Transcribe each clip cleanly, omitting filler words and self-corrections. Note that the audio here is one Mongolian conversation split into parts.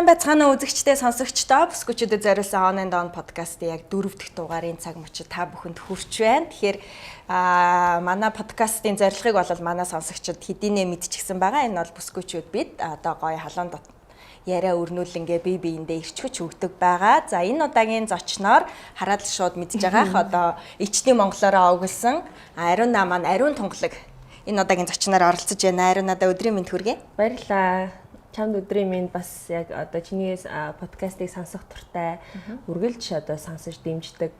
Сайн байцгаана уу үзэгчдээ сонсогчдоо бүсгүүчүүдэд зориулсан On and On подкастын яг 4 дахь дугаарын цаг мөчид та бүхэнд хүрч байна. Тэгэхээр манай подкастын зорилгыг бол манай сонсогчдод хэдийнэ мэдчихсэн байгаа. Энэ бол бүсгүүчүүд бид одоо гоё халуун яриа өрнүүлэнгээ бие биендээ ирчгэж өгдөг байгаа. За энэ удаагийн зочноор хараад шууд мэдж байгаах одоо ичний монголоороо оглсон Ариуна маань Ариун тунгалаг энэ удаагийн зочноор оролцож байна. Ариунада өдрийн мэнд хүргэе. Баярлалаа. Чамд өдрийн минь бас яг одоо чиний подкастыг сонсох туртай үргэлж одоо сонсож дэмждэг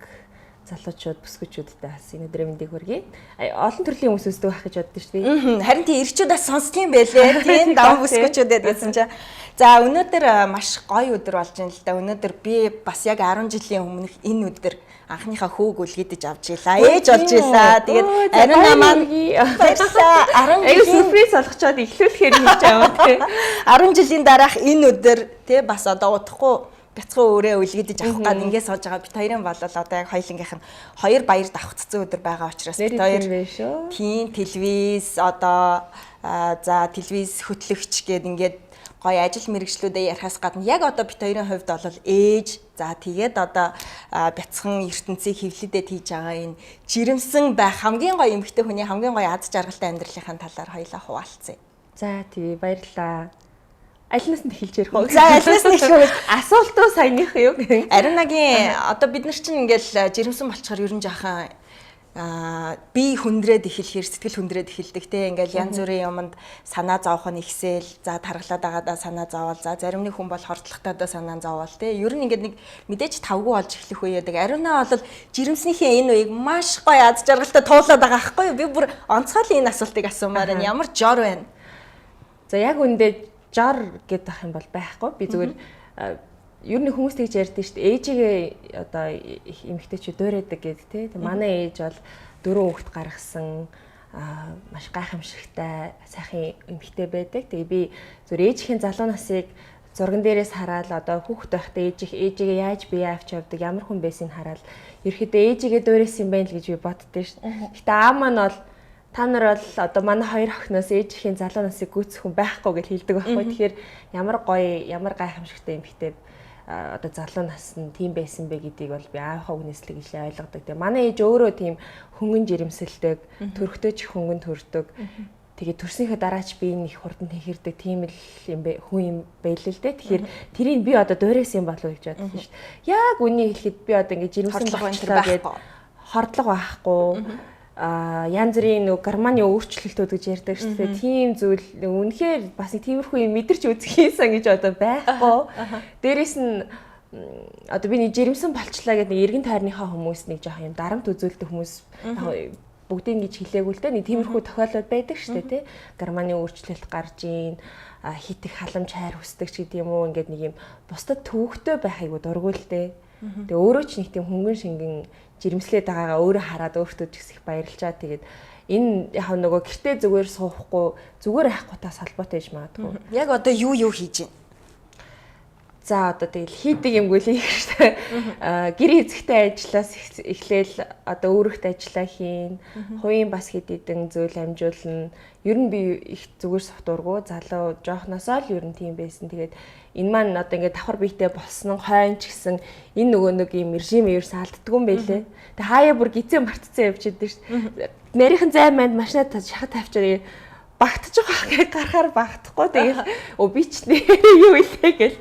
залуучууд бүсгүүчүүдтэй бас энэ өдрийн мэндийг хүргэе. Олон төрлийн хүмүүс үздэг байх гэж боддоо шүү дээ. Харин тийм ирчүүд бас сонсдог юм байлээ. Тийм дам бүсгүүчүүдэд гэсэн чинь. За өнөөдөр маш гоё өдөр болж байна л да. Өнөөдөр би бас яг 10 жилийн өмнөх энэ өдөр анхныхаа хүүг үлгэдэж авч ийлаа. Ээж болж ийлаа. Тэгээд Ариуна маань баярлалаа. 10 жилийн сюрприз олгочоод эхлүүлэхээр хийж аваа тий. 10 жилийн дараах энэ өдөр тий бас одоо удахгүй бяцхан өөрөө үлгэдэж авах гад ингээд сууж байгаа. Бид хоёрын бол одоо яг хоёулынгийнх нь хоёр баяр давхцсан өдөр байгаа учраас бид хоёр тийм телевиз одоо за телевиз хөтлөгч гээд ингээд гоё ажил мэргэжлүүдээ ярихаас гадна яг одоо бит хоёрын хувьд бол ээж за тэгээд одоо бяцхан ертөнцийг хөвлөдөд хийж байгаа энэ жирэмсэн байх хамгийн гоё эмэгтэй хүний хамгийн гоё аз жаргалтай амьдралынхаа талаар хоёлаа хуваалцъя. За тий баярлалаа. Альнаас нь эхэлж ярих уу? За альнаас нь эхлэв. Асуултуу саяных юу? Ариунагийн одоо бид нар чинь ингээл жирэмсэн болчихоор ер нь жаахан би хүндрээд эхлэхээр сэтгэл хүндрээд эхэлдэг те ингээл янз бүрийн юмд санаа зовох нь ихсэл за тархлаад байгаадаа санаа зовоол за зарим нэг хүн бол хордлоготойдоо санаа зовоол те ер нь ингээд нэг мэдээж тавгүй болж эхлэх үе яадаг. Ариуна бол жирэмснийхээ энэ үеийг маш гоё аз жаргалтай туулаад байгаа байхгүй юу? Би бүр онцгойлон энэ асуултыг асуумаар байна. Ямар жор байна? За яг үндэ жор гэдэг ах юм бол байхгүй. Би зүгээр ер нь хүмүүс тэгж ярьдэн шүү дээ. Ээжигээ одоо эмэгтэйчүүд дөөрөөдөг гэдэг тий. Манай ээж бол 4 хүүхэд гаргасан маш гайхамшигтай сайхан эмэгтэй байдаг. Тэгээ би зүгээр ээжийн залуу насыг зурган дээрээс хараад одоо хүүхэд байхдаа ээжигээ яаж бие авч явдаг ямар хүн байсыг хараад ерөөхдөө ээжигээ дөөрөөс юм байна л гэж би боддөө шүү дээ. Гэтэ аав маань бол та нар бол одоо манай хоёр охиноос ээжийн залуу насыг гүйцэх хүн байхгүй гэж хэлдэг байхгүй. Тэгэхээр ямар гоё ямар гайхамшигтай эмэгтэй одоо залуу нас нь тийм байсан бэ гэдгийг бол би аавынхаа үгнээс л гэж ойлгодог. Тэгээ манай ээж өөрөө тийм хөнгөн жирэмсэлдэг, төрхтөө ч хөнгөн төрдөг. Тэгээ төрсийнхээ дараач би энэ их хурдан тэхэрдэг тийм л юм бэ хүн юм байл л дээ. Тэгэхээр тэрийг би одоо дуурайсан юм болов уу гэж бодсон шүү дээ. Яг үнийг хэлэхэд би одоо ингэ жирэмсэн болчихлоо гэдэг хордлого байхгүй. Янз бүрийн нөгөө гормоны өөрчлөлтүүд гэж ярьдаг шүү дээ. Тийм зүйл үнэхээр бас тиймэрхүү юм мэдэрч үзхийсэн гэж одоо байхгүй. Дээрээс нь одоо би нэг жирэмсэн болчлаа гэдэг нэг эргэн тойрныхаа хүмүүс нэг жоох юм дарамт үзүүлдэг хүмүүс бүгдийг гэж хэлээгүй л дээ. Нэг тиймэрхүү тохиолдол байдаг шүү дээ, тий. Гормоны өөрчлөлт гарч ийн хит их халамж хайр хүсдэг ч гэдэг юм уу ингээд нэг юм бусдад төвөгтэй байх айгуу дургүй л дээ. Тэгээ өөрөө ч нэг тийм хөнгөн шингэн жирэмслээд байгаагаа өөрөө хараад өөртөө ч их баярлчаа. Тэгээд энэ яг нөгөө гэртээ зүгээр суухгүй зүгээр айхгүйтаас холбоотой гэж магадгүй. Яг одоо юу хийж байна? За одоо тэгэл хийдэг юмгүй л их штэ. Гэр эзэгтэй ажиллаас эхлээл одоо өөрөөхт ажиллаа хийн. Хувийн бас хэд хэдэн зүйл амжуулна. Ер нь би их зүгээр сувтургүй залуу жоохносоо л ер нь тийм байсан. Тэгээд энэ маань одоо ингээд давхар биетэй болсон хойно ч гэсэн энэ нөгөө нэг юм режим ерөөс алддгүй юм байлээ. Тэг хаяа бүр гизээ мартцсан явж идэв штэ. Нарийнхан зай манд машинаа шахаад тавьчаа багтаж байгаа гэж гарахаар багтахгүй. Тэгээд би ч юу илээ гэл.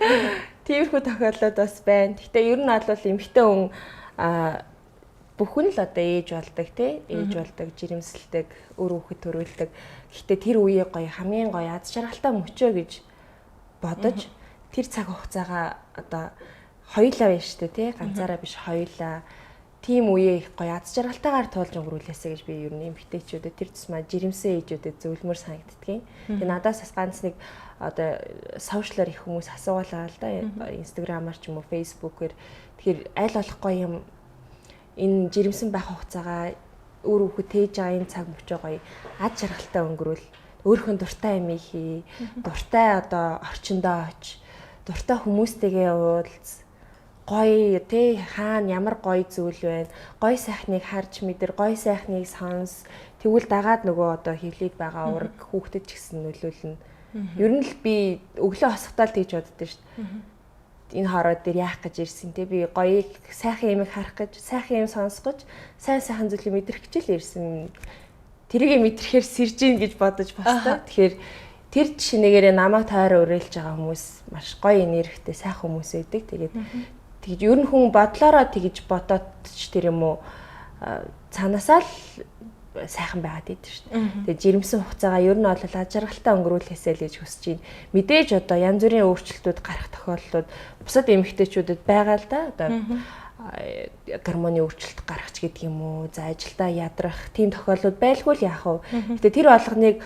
Тиймэрхүү тохиолдол бас байна. Гэхдээ ер нь бол эмэгтэй хүн бүхэн л одоо ээж болдог тий. Ээж болдог, жирэмсэлдэг, өөр хүүхэд төрүүлдэг. Гэхдээ тэр үеэ гоё хамгийн гоё аз жаргалтай мөчөө гэж бодож тэр цаг хугацаагаа одоо хоёулаа байна шүү дээ тий. Ганцаараа биш хоёулаа. Тийм үеэ их гоё аз жаргалтайгаар туулж өнгөрүүлээсэ гэж би ер нь эмэгтэйчүүдэд тэр тусмаа жирэмсэн ээжүүдэд зөвлөмөр санагддгийн. Тэгээ надаас бас ганц нэг одоо сошиалар их хүмүүс асуугалаа л да. Инстаграмаар ч юм уу, фейсбүүкээр. Тэгэхээр аль болох гоё юм энэ жирэмсэн байх хугацаагаа өөр хүүхэд тээж байгаа энэ цаг мөчөө гоё аз жаргалтай өнгөрүүл. Өөрийнхөө дуртай юм хий. Дуртай одоо орчиндөө оч. Дуртай хүмүүстэйгээ уулз. Гоё тий хаана ямар гоё зүйл байна. Гоё сайхныг харж мэдэр, гоё сайхныг сонс. Тэгвэл дагаад нөгөө одоо хөвлөд байгаа ураг хүүхдэд ч гэсэн нөлөөлнө. Ер нь л би өглөө хосготаал тэгж боддоо шүү дээ. энэ хороо дээр яах гэж ирсэн те би гоёыг сайхан юмыг харах гэж сайхан юм сонсох гэж сайхан зүйлийг мэдрэх гэж л ирсэн. Тэрийг мэдрэхээр сэрж ийн гэж бодож бастай. Тэгэхээр тэр жишээнээрээ намайг тойроо өрөөлж байгаа хүмүүс маш гоё энергитэй сайхан хүмүүс байдаг. Тэгээд тэгж ер нь хүн бодлороо тэгж бодоод ч тэр юм уу цаанаасаа л сайхан байгаад идэв шүү дээ. Тэгээд жирэмсэн хугацаагаа ер нь бол ажиргалтай өнгөрүүлэхээсэй л гэж хүсэж байна. Мэдээж одоо янз бүрийн өөрчлөлтүүд гарах тохиолдлууд бусад эмэгтэйчүүдэд байгаа л да. Одоо гормоны өөрчлөлт гарах ч гэдэг юм уу. За ажилдаа ядрах тийм тохиолдлууд байлгүй л яах вэ? Гэтэ тэр болгоныг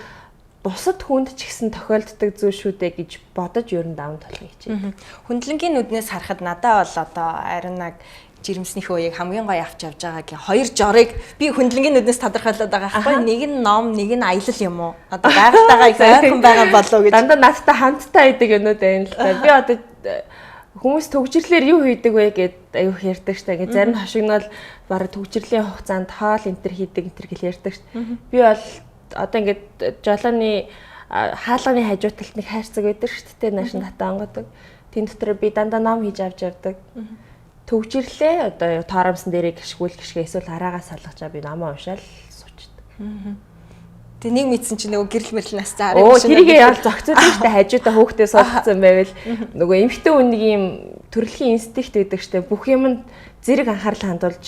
бусад хүнд ч гэсэн тохиолддог зүйл шүү дээ гэж бодож ер нь даван толгой хичээв. Хүндлэнгийн нүднээс харахад надад бол одоо арин нэг жирэмснийхээ үеийг хамгийн гоё авч явж байгаагийн хоёр жорыг би хүндлэнгийн нүднээс тодорхойлоод байгаа байхгүй. Нэг нь ном, нэг нь аялал юм уу? Одоо байгальтайгаа их ойрхон байгаа болов уу гэж. Дандаа надтай хамттай байдаг юмнууд байна л та. Би одоо хүмүүс төгжрлээр юу хийдэг вэ гэд аюух ярьдаг штэ. Ингээ зарим хашигнол бараг төгжрлийн хугацаанд хоол энтер хийдэг энтер гэл ярьдаг штэ. Би бол одоо ингээд жолооны хаалганы хажуу талд нэг хайрцаг байдаг шүү дээ. Наашин татаа онгодог. Тэн дотор би дандаа ном хийж авч явдаг. Төгжирлээ одоо тооромсон дээрээ гიშгүүл гიშгээ эсвэл араагаас салгаж би намаа уншаал суучдаг. Тэгээ нэг мэдсэн чинь нөгөө гэрэл мэрэл нас цаа арай биш. Тэрийгээ ял зохицуулсан шүү дээ. Хажуудаа хөөхтэй суулгацсан байвал нөгөө эмхтэн үнэг юм төрөлхийн инстинкт байдаг шүү дээ. Бүх юмд зэрэг анхаарал хандуулж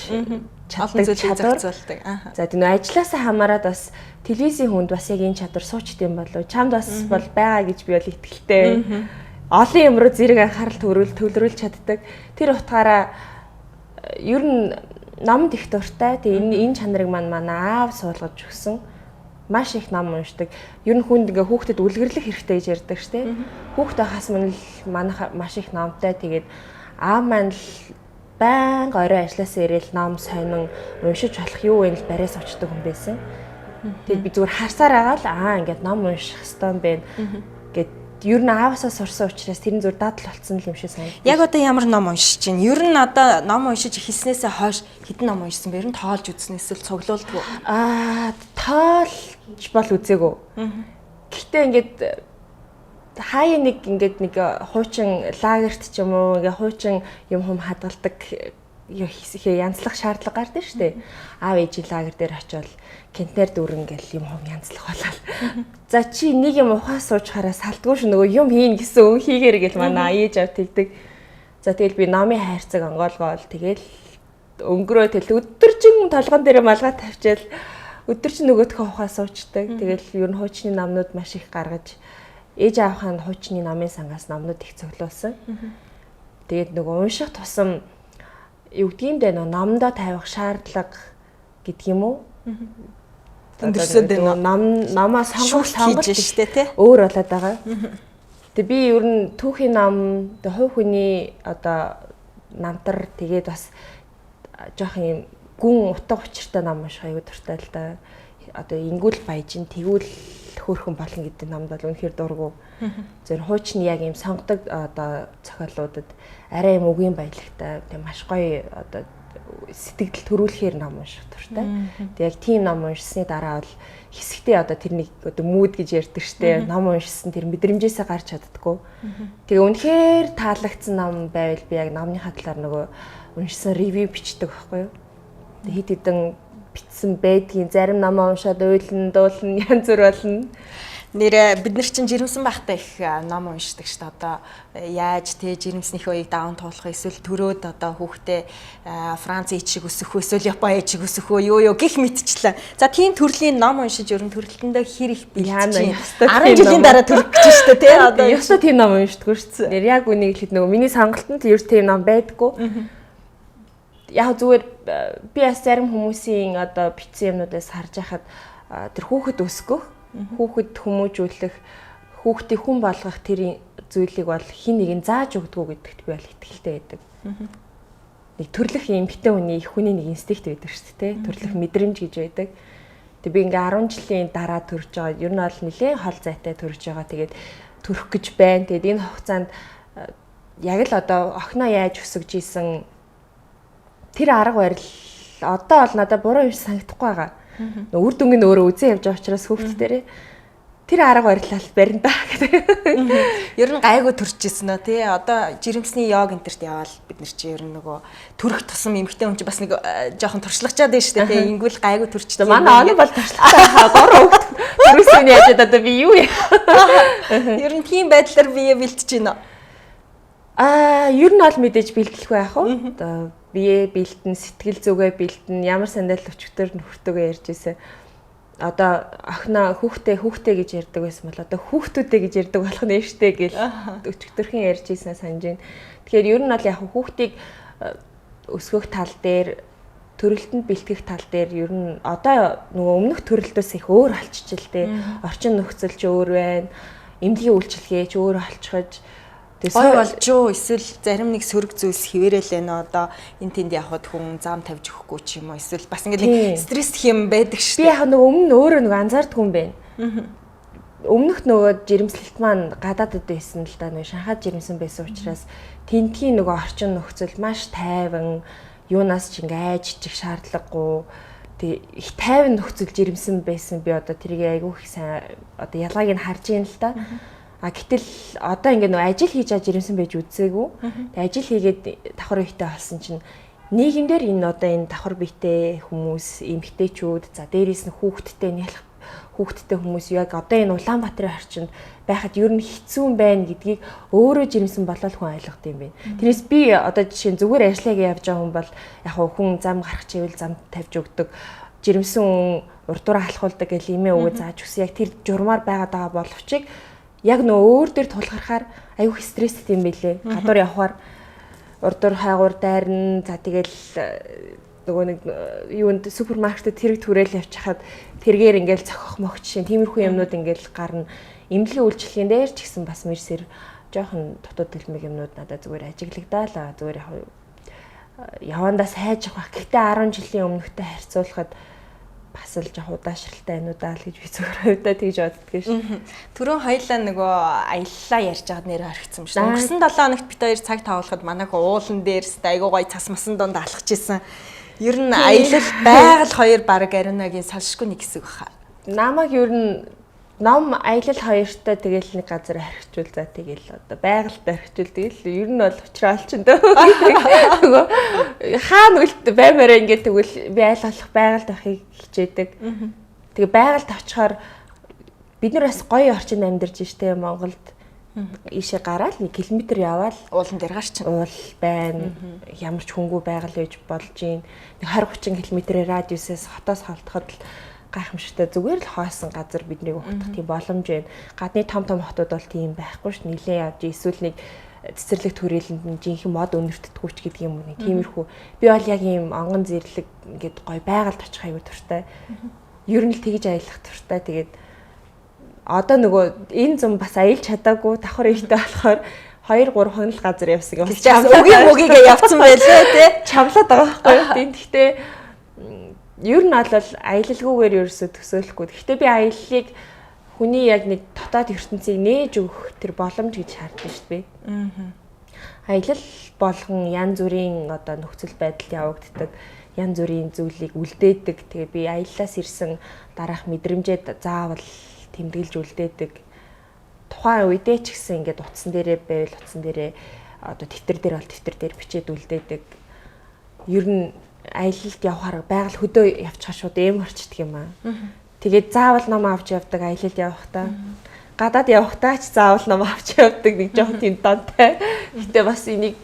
чаддаг чадвар. За тийм нөө ажилласаа хамаарат бас телевизийн хүнд бас яг энэ чадвар суучт юм болов. Чамд бас бол байгаа гэж би бол итгэлтэй. Олон юм руу зэрэг анхаарал төвлөрүүлж чаддаг. Тэр утгаараа ер нь номд их дуртай. Тэгээ энэ чанарыг манай аав суулгаж өгсөн. Маш их ном уншдаг. Ер нь хүнд ингээ хүүхдэд үлгэрлэх хэрэгтэй гэж ярьдаг шүү дээ. Хүүхдээ хас мань л манайх маш их номтой. Тэгээд аав маань л байнга орой ажилласаа ирээл ном сонин уншиж болох юу вэ л бариас очдог хүн байсан. Тэгээд би зүгээр харсаар байгаа л ингээд ном унших хэрэгтэй юм байна гэд ер нь аавасаа сурсан учраас тэрэн зүгээр дадал болсон юм шиг санагдав. Яг одоо ямар ном уншиж чинь? Ер нь одоо ном уншиж эхэлснээсээ хойш хэдэн ном уншсан бэ? Ер нь тоолж үзснээс л цуглуулдаг уу? Тоолж бол үзээгүй. Гэхдээ ингээд хаяа нэг хуучин лагерт ч юм уу ингээ хуучин юм хадгалдаг янзлах шаардлага гардаг шүү дээ. Аав ээжийн лагер дээр очивол кентнер дүүрэн гэл юм янзлах болол. За чи нэг юм ухаас суучхаараа салдгүй шүү нөгөө юм хийн гэсэн өн хийгэр гэл манай ээж авт хэлдэг. За тэгэл би номын хайрцаг онгоолгоол тэгэл өнгөрөө тэл өдөржин толгон дээр малгай тавьчаал өдөржин нөгөөдхөө ухаас суучдаг. Тэгэл ер нь хуучны намнууд маш их гаргаж ээж аавханд хуучны намын сангаас намнууд их цуглуулсан. Тэгээд нөгөө унших тусам юу гэдгийг дээ номдоо тавих шаардлага гэдэг юм уу? Тэндэрсэд намаа сонголт штэ тий. Өөр болоод байгаа. Тэгээ би ер нь түүхийн нам, хувь хүний одоо намтар тэгээд бас жоох юм гүн утга учиртай нам маш аюу дуртай л да. Одоо ингүүл баяжин тэгвэл хөөрхөн болно гэдэг намд бол үнэхээр дургу. Зөв хуучны яг юм сонгодог одоо зохиолуудад арай юм үгийн баялагтай тийм маш гоё одоо сэтгэл төрүүлэхээр ном унших дуртай. Тэг яг тийм ном уншсны дараа бол хэсэгтээ одоо тэрнийг одоо мууд гэж ярьдаг штэ. Ном уншсан тэр мэдрэмжээсээ гарч чаддаггүй. Тэгээ үнэхээр таалагдсан ном байвал би яг номныхаа талаар нөгөө уншсан ревю бичдэг байхгүй юу. Хит хитэн битсэн байдгийн зарим номоо уншаад уйлан дуулан янз бүр болно. Нэрэ бид нар чинь жирэмсэн байхдаа их ном уншдаг шүү дээ. Одоо яаж те жирэмснийхээ үеийг даван туулах эсвэл төрөөд одоо хүүхдээ Франц ичиг өсөх үү эсвэл Япон ичиг өсөх үү юу гэх мэтчлээ. За тийм төрлийн ном уншиж ерөн төрөлтөндөө хэр их бэлтэж 10 жилийн дараа төрөх гэж шүү дээ те. Одоо ёстой тийм ном уншдаггүй шүү дээ. Яг үнийг хэлэхэд нөгөө миний сонголтод ер тийм ном байдаггүй. Яг зүгээр би бас зарим хүмүүсийн одоо бичсэн юмнуудаас харж байхад тэр хүүхэд өсгөх, хүүхэд хүмүүжүүлэх, хүүхдийг хүн болгох тэр зүйлийг бол хин нэг нь зааж өгдөггүй гэдэгт би бол итгэлтэй байдаг. Нэг төрлөх юм битэн хүний их хүний нэг инстинкт байдаг шүү дээ, төрлөх мэдрэмж гэж байдаг. Тэг би ингээ 10 жилийн дараа төрж байгаа. Ер нь бол нэлээд хол зайтай төрж байгаа. Тэгээд төрөх гэж байна. Тэгээд энэ хугацаанд яг л одоо охиноо яаж өсгөж ийсэн тэр арга барил одоо бол надад буруу юм санагдахгүй байгаа. Үр дүнг нь өөрөө үзэн явж байгаа учраас хүүхдүүдээрээ тэр арга барилал барина да гэдэг. Ер нь гайгүй төрчихсэн нөө тий. Одоо жирэмсний йог энтерт яваал бид нар чи ер нь нөгөө төрөх тусам эмхтэй хүн чи бас нэг жоохон туршлагачаад байна шүү дээ тий. Ингүүл гайгүй төрчихсэн. Манай оны бол туршлагатай гурван хүүхд төрөсөн яаж одоо би юу яа. Ер нь тийм байдлаар бие бэлтэж байна. Ер нь бол мэдээж бэлтэлгүй яах вэ? Одоо бие бэлтэн, сэтгэл зүгээ бэлтэн, ямар сандал өчгтөр нөхөртөөгөө ярьж ирсэн. Одоо охиноо хүүхдээ гэж ярьдаг байсан бол одоо хүүхдүүдээ гэж ярьдаг болох нэрштэй гэл өчигдөрхөн ярьж ийсэн санаж байна. Тэгэхээр ер нь бол яг хүүхдийг өсгөх тал дээр төрөлтөнд бэлтгэх тал дээр ер нь одоо нөгөө өмнөх төрөлтөөс их өөр болчихжээ. Орчин нөхцөл ч өөр байна. Эмнэлгийн үйлчилгээ ч өөр болчихож гой болж юу эсвэл зарим нэг сөрөг зүйлс хിവэрэл байна одоо энэ тэнд явхад хүн зам тавьж өгөхгүй ч юм уу эсвэл бас ингээд стресс хэм байдаг шүү дээ. Би яг нэг өмнө өөрөө нэг анзаардаг юм байна. Өмнөх нөгөө жирэмслэлт маань гадаадд байсан л да нэг Шанхайд жирэмсэн байсан учраас тентгийн нөгөө орчин нөхцөл маш тайван юунаас ч ингээ айжчих шаардлагагүй тэг их тайван нөхцөл жирэмсэн байсан би одоо тэрийг айгүй их сайн одоо ялгааг нь харж ийн л да. Гэтэл одоо ингээ нөө ажил хийж аж ирэмсэн байж үзээгүй. Тэг ажил хийгээд давхар биетэй болсон чинь нийгэмдэр энэ одоо энэ давхар биетэй хүмүүс, эмэгтэйчүүд, за дээрээс нь хүүхдтэй хүмүүс яг одоо энэ Улаанбаатарын орчинд байхад ер нь хэцүү байна гэдгийг өөрөө жирэмсэн болол хүн ойлгох юм байна. Тэрнээс би одоо жишээ нь зүгээр ажиллагаа явж байгаа хүн бол яг хүн зам гарах чивэл зам тавьж өгдөг. Жирэмсэн хүн урдуура халахулдаг гэл имээ өгөө зааж өгсөн. Яг тэр журмаар байгаад байгаа боловч яг нөө өөр дээр тулгархаар аюух стресстэй юм байлээ. Гадуур явхаар урдуур хайгуур дайрна. За тэгэл нөгөө нэг юунд супермаркетд тэрэг түрээл явчихад тэргээр ингээл цохох мохч шин тиймэрхүү юмнууд ингээл гарна. Эмнэлгийн үйлчлэгийн дээр ч гэсэн бас мэрсэр жоохон дотоод гэлмэг юмнууд надад зүгээр ажиглагдаалаа. Зүгээр явандаа сайжих байх. Гэхдээ 10 жилийн өмнөхтэй харьцуулахад бас л жоох удаашралтай байна уу даа л гэж би зүгээр хувьдаа тэгж боддгоо шүү. Түрүүн хоёлаа нөгөө аяллаа ярьж байгаад нэр орхицсан юм шүү. Өнгөрсөн 7 хоногт бид хоёр цаг тавуулахад манайх уулан дээрс айгуу гой цас масан донд алхаж исэн. Ер нь аялал байгаль хоёр баг ариунагийн салшгүй нэг хэсэг баха. Намайг ер нь ном аялал хоёртой тэгэл нэг газар архичул за тэгэл одоо байгальд архичул тэгэл ер нь бол уучраал ч энэ нөгөө хаана үлд баймаараа ингээд тэгвэл би айлгалах байгальд авахыг хичээдэг. Тэгээ байгальд авчихаар бид нар бас гоё орчинд амьдарч штэ Монголд ийшээ гараад 1 км яваал уулан дээр гарч уул байна. Ямар ч хөнгүү байгаль байж болж юм. 20-30 км радиусээс хотоос холдоход л гайхамшигтай зүгээр л хоосон газар биднийг ухтах тийм боломж байна. Гадны том хотууд бол тийм байхгүй ш. Нилээ явж эсвэл нэг цэцэрлэг төрөлөнд нь жинхэнэ мод өнөртдөггүй ч гэдэг юм уу нэг тиймэрхүү. Би бол яг ийм онгон зэрлэг ингээд гоё байгальд очих аягүй туртай. Ер нь л тэгж аялах туртай. Тэгээд одоо нөгөө энэ зам бас аялж чадаагүй давхар ихтэй болохоор 2-3 хоног газар явсан юм. Үгийн явцсан байлээ тий. Чамлаад байгаа байхгүй юу. Тэгтээ ер нь бол аялалгүйгээр ерөөсө төсөөлөхгүй. Гэхдээ би аяллыг хүний яг нэг дотоод ертөнцийг нээж өгөх тэр боломж гэж хардаг шүү дээ. Аялал болгон янз бүрийн одоо нөхцөл байдал явагддаг, янз бүрийн зүйлийг үлдээдэг. Тэгээ би аяллаас ирсэн дараах мэдрэмжэд заавал тэмдэглэж үлдээдэг. Тухайн үедээ ч гэсэн ингээд утсан дээрээ байвал утсан дээрээ одоо тэмдэг дээр бол тэмдэг дээр бичээд үлдээдэг. Ер нь аялалд явахаар байгаль хөдөө явчихаа шууд эм орчдөг юм аа. Тэгээд заавал ном авч явдаг аялалд явахдаа. Гадаад явахдаа ч заавал ном авч явдаг нэг жоохон тийм донтой. Гэтэ бас энийг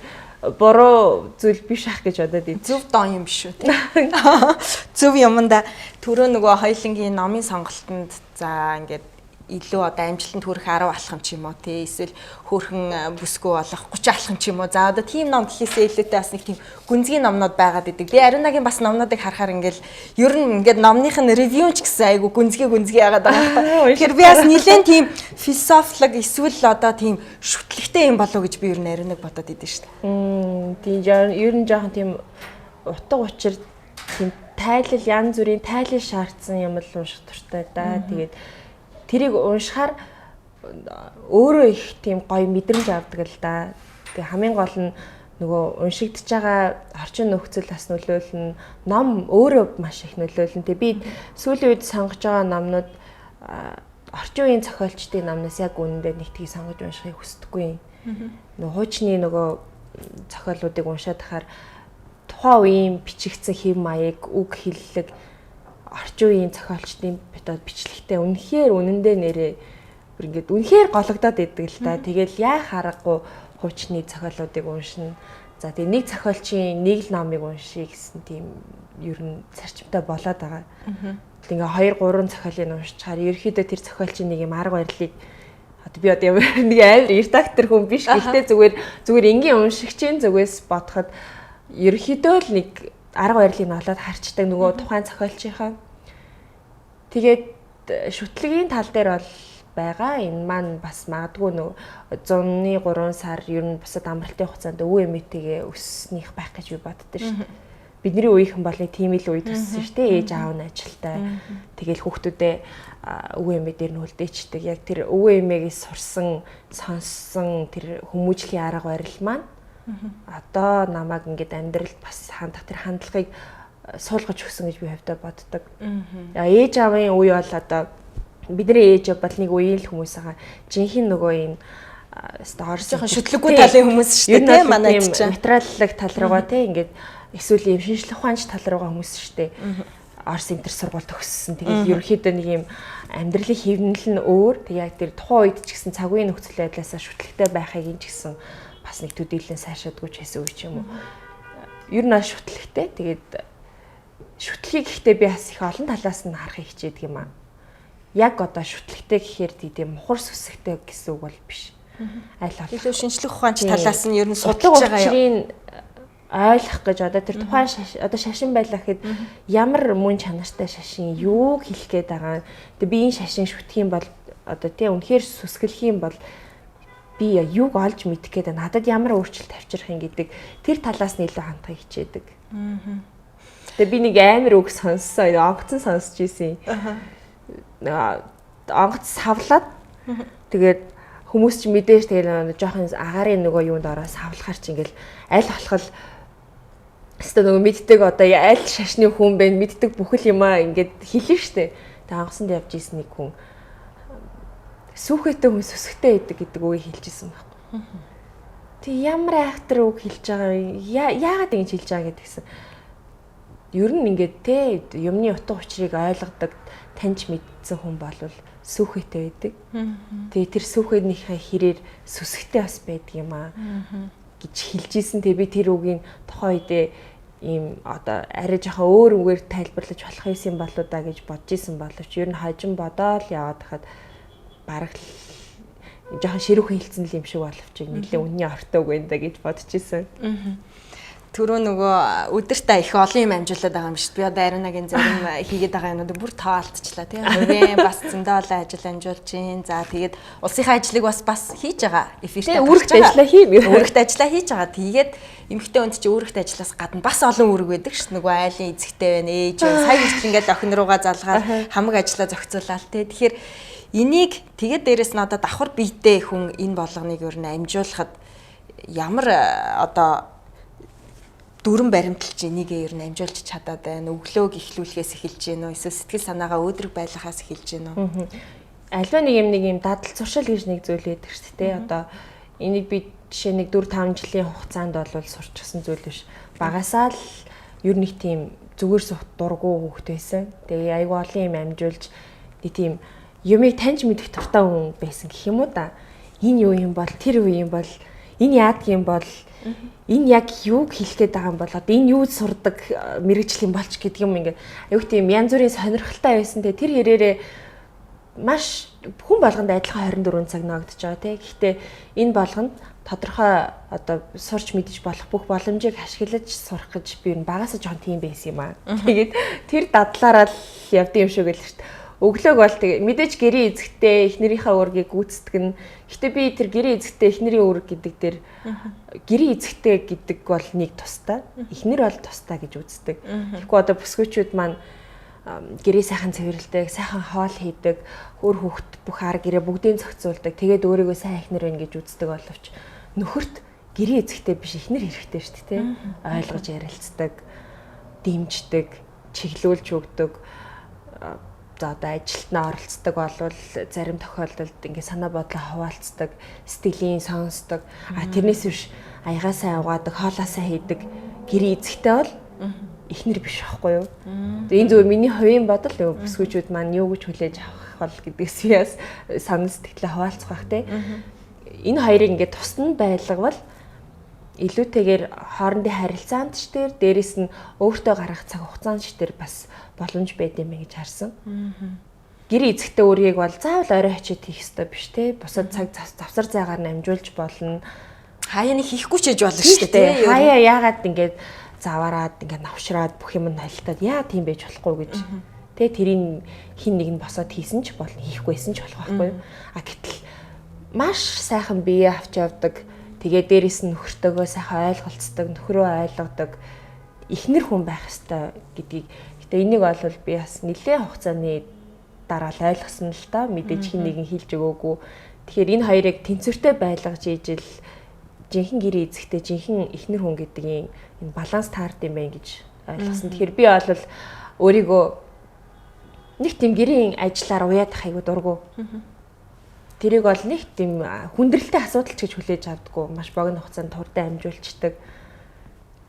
буруу зүйл биш ах гэж бодоод ийм зөв дон юм биш үү. Зөв юмдаа түрөө нөгөө хоёлынгийн номын сонголтонд за ингээд илүү одоо амжилтанд хүрэх 10 алхам ч юм уу тий эсвэл хөөрхөн бүсгүй болох 30 алхам ч юм уу за одоо тийм ном гэхээсээ илүүтэй бас нэг тийм гүнзгий номнууд байгаад идэг. Би Ариунагийн бас номнуудыг харахаар ингээл ер нь ингээд номных нь ревю ч гэсэн айгу гүнзгий яагаад байгаа юм. Тэгэхээр би бас нэлээд тийм философик эсвэл одоо тийм шүтлэгтэй юм болов гэж би ер нь Ариунаг бодоод идэв шүү дээ. Тийм ер нь жоохон тийм утга учир тийм тайлал янз бүрийн тайлал шаардсан юм л унших туртай да. Тэгээд тэрийг уншихаар өөрөө их тийм гоё мэдрэмж авдаг л да. Тэгээ хамгийн гол нь нөгөө уншигдж байгаа орчин нөхцөл бас нөлөөлнө. Ном өөрөө маш их нөлөөлнө. Тэгээ би сүүлийн үед сонгож байгаа номнууд орчин үеийн зохиолчдын номноос яг үнэндээ нэг тийг сонгож уншихыг хүсдэггүй. Нөгөө хуучны нөгөө зохиолуудыг уншаад тахаар тухайн үеийн бичигдсэн хэв маяг, үг хэллэг орчин үеийн зохиолчдын бичлэгтэй үнэндээ нэрээ ингээд үнэхээр гологдоод идэг л та. Тэгэл яа харахгүй хуучны зохиолуудыг уншина. За тэгээ нэг зохиолчийн нэг л номыг уншия гэсэн тийм ер нь зарчимтай болоод байгаа. Ингээ 2 3 зохиолыг уншчихаар ерөөхдөө тэр зохиолчийн нэг юм арга барилыг би одоо нэг амар редактор хүн биш. Гэхдээ зүгээр энгийн уншигчийн зүгээс бодоход ерөөхдөө л нэг арга барилыг нь олоод харчдаг нөгөө тухайн зохиолчийнхаа. Тэгээд шүтлэгийн тал дээр бол байгаа. Энэ маань бас магадгүй нөгөө 103 сар ер нь бусад амралтын хугацаанд өвөө эмээтэйгээ өссөнийх байх гэж би боддоо шүү дээ. Бидний үеийнхэн бол нэг тийм л үе төссөн шүү дээ. Ээж аав нь ажилтай. Тэгэл хүүхдүүдээ өвөө эмээ дээр нь үлдээчдэг. Яг тэр өвөө эмээгээс сурсан, сонссон тэр хүмүүжлийн арга барил маань одоо намайг ингээд амьдралд бас хандах тэр хандлагыг суулгаж өгсөн гэж би хувьдаа боддог. Ээж аавын үе бол одоо бидний ээж бол нэг үеийн л хүмүүс байгаа. Жинхэнэ нөгөө энэ орсынхан шүтлэггүй талын хүмүүс шүү дээ. Манай ээж чинь материаллык тал руугаа те ингээд эсвэл юм шинжлэх ухаанч тал руугаа хүмүүс шүү дээ. Орс интер сургууль төгссөн. Тэгээд ерөөхдөө нэг юм амьдралын хэвнэл нь өөр. Тэг яг тэр тухайн үед ч гэсэн цагийн нөхцөл байдлаасаа шүтлэгтэй байхыг ин ч гэсэн бас нэг төдийлэн сайшаадгүй ч байсан үе ч юм уу. Ер нь шүтлэгтэй. Тэгээд шүтлгийг гэхдээ би бас их олон талаас нь харахыг хичээдэг юм аа. Яг одоо шүтлэгтэй гэхээр тийм мухар сүсгтэй гэсэн үг бол биш. Аль болох илүү шинжлэх ухаанч талаас нь ер нь судалж байгаа юм. Ойлгох гэж одоо тэр тухайн одоо шашин байлаа гэхэд ямар мөн чанартай шашин юу хэлэх гээд байгаа. Тэгээ би энэ шашин шүтэх юм бол одоо тийм үнэхээр сүсгэлэх юм бол би юуг олж мэдэх гээд надад ямар өөрчлөлт авчрах юм гэдэг тэр талаас нь илүү хандхыг хичээдэг. Тэгээ би нэг амар үг сонссон, онгоцон сонсч ийсэн. Онгоц савлаад тэгээд хүмүүс ч мэдээж тэгээд жоохон агаарын нөгөө юунд ороо савлахаар чи ингээл аль болох өстө нөгөө мэддэг одоо аль шашны хүн бэ мэддэг бүхэл юмаа ингээд хэлнэ штэ. Тэгээд онгоцонд явж ийсэн нэг хүн сүхэтэй хүн сүсгтэй байдаг гэдэг үгийг хэлж ийсэн байхгүй. Тэг ямар айхтар үг хэлж байгаа яагаад ингэж хэлж байгаа гэдгсэн. Ер нь ингээд те юмны утга учирыг ойлгодог таньж мэдсэн хүн болвол сүхэтэй байдаг. Тэгээ тэр сүхэнийхээ хэрээр сүсгтэй бас байдаг юм аа гэж хэлж ийсэн. Тэгээ би тэр үгийн тухайн үедээ ийм одоо арай жоохон өөр үгээр тайлбарлаж болох юм болоо да гэж бодож исэн боловч ер нь хожим бодоол яваад хахад бараг жоохон ширүүхэн хэлсэн л юм шиг боловч нэлээ үнний ортой үг энэ да гэж бодож исэн. Түрүү нөгөө өдөртөө их олон юм амжуулаад байгаа юм шүү дээ. Би одоо ариунагийн зарим хийгээд байгаа юмнуудыг бүр тоолтчлаа тийм. Хувийн бас зөндөө олон ажил амжуулж гин. За тэгээд улсынхаа ажлыг бас хийж байгаа. Эфиртэй үүрэгт ажиллаа хийм. Үүрэгт ажиллаа хийж байгаа. Тэгээд эмэгтэй хүнд чи үүрэгт ажиллаас гадна бас олон үүрэг байдаг шүү. Нөгөө айлын эзэгтэй байна, ээж байна. Сая хүртэл ингээд охин руугаа залгаад хамаг ажиллаа зохицуулаад тийм. Тэгэхээр энийг тэгээд дээрэс нь одоо давхар биетэй хүн энэ болгоныг өөр нь амжуулахад ямар одоо дүрэн баримталж энийгээ ер нь амжуулж чадаад байна. Өглөөг эхлүүлэхээс эхэлж гэнэ үү? Эсвэл сэтгэл санаагаа өөдрөг байлгахаас эхэлж гэнэ үү? Альва нэг юм дадал зуршил гэж нэг зүйл байдаг шүү дээ. Одоо энийг би жишээ нэг 4-5 жилийн хугацаанд бол сурчсан зүйл биш. Багасаа л ер нь тийм зүгээр сухт дургу хүүхэд байсан. Тэгээ айгүй олон юм амжуулж тийм юмыг таньж мэдэх туртай хүн байсан гэх юм уу да. Энэ юу юм бол тэр юу юм бол энэ яадаг юм бол энэ яг юуг хэлэх гээд байгаа юм бол одоо энэ юу сурдаг мэрэгжил юм болч гэдэг юм ингээд аюу тийм янз бүрийн сонирхолтой байсан. Тэгээ тэр хэрээрээ маш хүн болгонд адилхан 24 цаг ногдож байгаа тийм. Гэхдээ энэ болгонд тодорхой одоо сурч мэдж болох бүх боломжийг ашиглаж сурах гэж би багасаа жоон тийм байсан юм аа. Тэгээд тэр дадлаараа л явд юм шиг л шүү дээ. Өглөөг бол тэгээ мэдээж гэрийн эзэгтэй эхнэрийнхээ үүргийг гүйцэтгэн. Гэтэ би тэр гэрийн эзэгтэй эхнэрийн үүрэг гэдэг дээр гэрийн эзэгтэй гэдэг бол нэг тустай. Эхнэр бол тустай гэж үздэг. Тэгэхгүй одоо бүсгүйчүүд маань гэрээ сайхан цэвэрлдэг, сайхан хоол хийдэг, өөр хүүхд бүх ар гэрээ бүгдийг зохицуулдаг. Тэгээд өөрийгөө сайн эхнэр байна гэж үздэг боловч нөхөрт гэрийн эзэгтэй биш эхнэр хэрэгтэй шүү дээ, тэ? Ойлгож ярилцдаг, дэмждэг, чиглүүлж өгдөг. за одоо ажилд нь оролцдог болвол зарим тохиолдолд ингээ санаа бодлоо хуваалцдаг, сэтгэлийн сонсдог. Тэрнээс биш аягаа сайн угаадаг, хоолоо сайн хийдэг гэр эзэгтэй бол эхнэр биш байхгүй юу? Энэ зөвхөн миний хувийн бодол бүсгүүчүүд маань юу гэж хүлээж авах бол гэдгээс яас санал сэтгэлээ хуваалцах бах те. Энэ хоёрыг ингээ тусна байлгавал илүүтэйгээр хоорондын харилцаанд ч дээрээс нь өөртөө гаргах цаг хугацаанд ч бас боломж байд юм гэж харсан. Гэр эзэгтэй үргийг бол заавал орой хачид хийх ёстой биш те. Бусад цаг завсар зайгаар намжуулж болно. Хаяа нэг хийхгүй ч гэж болно шүү дээ. Хаяа яагаад ингээд заваараад ингээд навшраад бүх юм нь холилтаад яа тийм байж болохгүй гэж. Тэ тэрийг хин нэг нь босоод хийсэн ч болно, хийхгүйсэн ч болох байхгүй юу. Гэтэл маш сайхан бие авч явдаг. Тэгээ дээрэс нь нөхөртөөгөө сайхан ойлголцдог, нөхрөө ойлгодог эхнэр хүн байх ёстой гэдгийг. Гэтэ энийг бол би бас нэлээд хугацааны дараа л ойлгосон л та. Мэдээж хин нэгэн хэлж өгөөгүй. Тэгэхээр энэ хоёрыг тэнцвэртэй байлгаж ийжэл жинхэнэ гэр эзэгтэй жинхэнэ эхнэр хүн гэдгийн энэ баланс таард юм байна гэж ойлгосон. Тэгэхээр би бол өөрийгөө нэг тийм гэрийн ажиллаар уяад хайгуу дургу. Тэрийг бол нэг тийм хүндрэлтэй асуудал ч гэж хүлээж авдаггүй. Маш богино хугацаанд турдаа амжуулцдаг.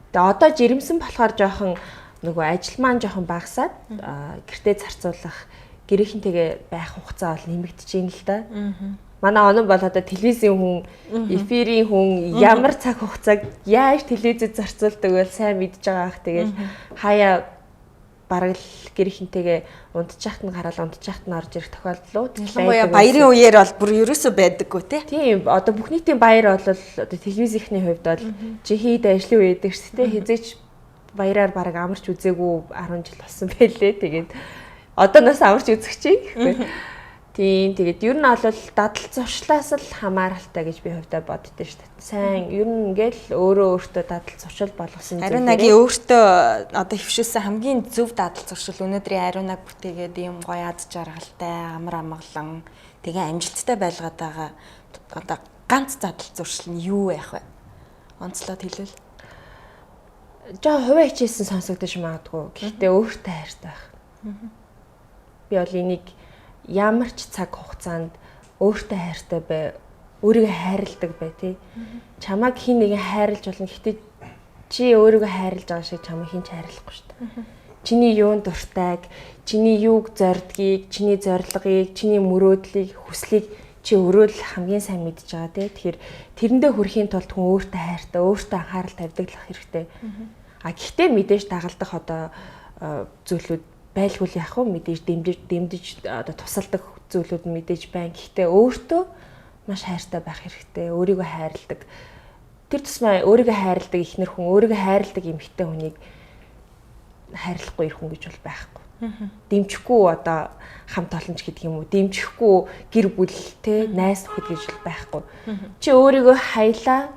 Тэгээ одоо жирэмсэн болохоор жоохон нөгөө ажил маань жоохон багасаад гэртээ зарцуулах, гэрийнхэнтэйгээ байх хугацаа бол нэмэгдэж байна л да. Манай онон бол одоо телевизийн хүн, эфирийн хүн ямар цаг хугацааг яаж телевизэд зарцуулдаг вэ сайн мэдж байгаа ах. Тэгээд хаяа бараг л гэрийнхэнтэйгээ унтчихт нь гараад унтчихт нь орж ирэх тохиолдлууд байдаг. Баярын үеэр бол бүр ерөөсөө байдаггүй тий. Тийм одоо бүх нийтийн баяр бол одоо телевизийнхний хувьд бол жихийд ажлын үе байдаг шүү дээ. Хизээч баяраар бараг амарч үзээгүй 10 жил болсон байлээ. Тэгээд одоо нас амарч үзэх чинь. Тийм тэгээд ер нь бол дадал зуршлаас л хамааралтай гэж би хувьдаа боддөө шүү дээ. Сайн ер нь ингээл өөртөө дадал зуршил болгосон зүйл. Ариунагийн өөртөө одоо хөвшүүлсэн хамгийн зөв дадал зуршил өнөөдрийн Ариунаг бүтээгээд ийм гоё ад жаргалтай, амар амгалан тэгээ амжилттай байлгаад байгаа одоо ганц дадал зуршил нь юу байх вэ? Онцлоод хэлвэл. Жаа хувиа хичээсэн сонсогдож магадгүй. Гэхдээ өөртөө хайртай байх. Би бол энийг ямар ч цаг хугацаанд өөртөө хайртай бай, өөрийгөө хайрладаг бай тий. Чамайг хин нэгэн хайрлаж болно. Гэхдээ чи өөрийгөө хайрлаж байгаа шиг чамайг хин ч хайрлахгүй шүү дээ. Чиний юунд дуртайг, чиний юуг зордгийг, чиний зорилгыг, чиний мөрөөдлийг, хүслийг чи өөрөө л хамгийн сайн мэдж байгаа тий. Тэгэхээр тэрэндээ хүрэхийн тулд хүн өөртөө хайртай, өөртөө анхаарал тавьдаг л хэрэгтэй. Гэхдээ мэдээж дагалдах одоо зүйлүүд байлгүй яах вэ? Мэдээж дэмжиж одоо тусалдаг зүйлүүд мэдээж байна. Гэхдээ өөртөө маш хайртай байх хэрэгтэй. Өөрийгөө хайрладаг. Тэр тусмаа өөрийгөө хайрладаг ихнэр хүн, өөрийгөө хайрладаг эмэгтэй хүнийг хайрлахгүй ир хүн гэж бол байхгүй. Дэмжихгүй одоо хамт олонч гэдэг юм уу? Дэмжихгүй гэр бүл те найз нөхөд гэж бол байхгүй. Чи өөрийгөө хайлаа.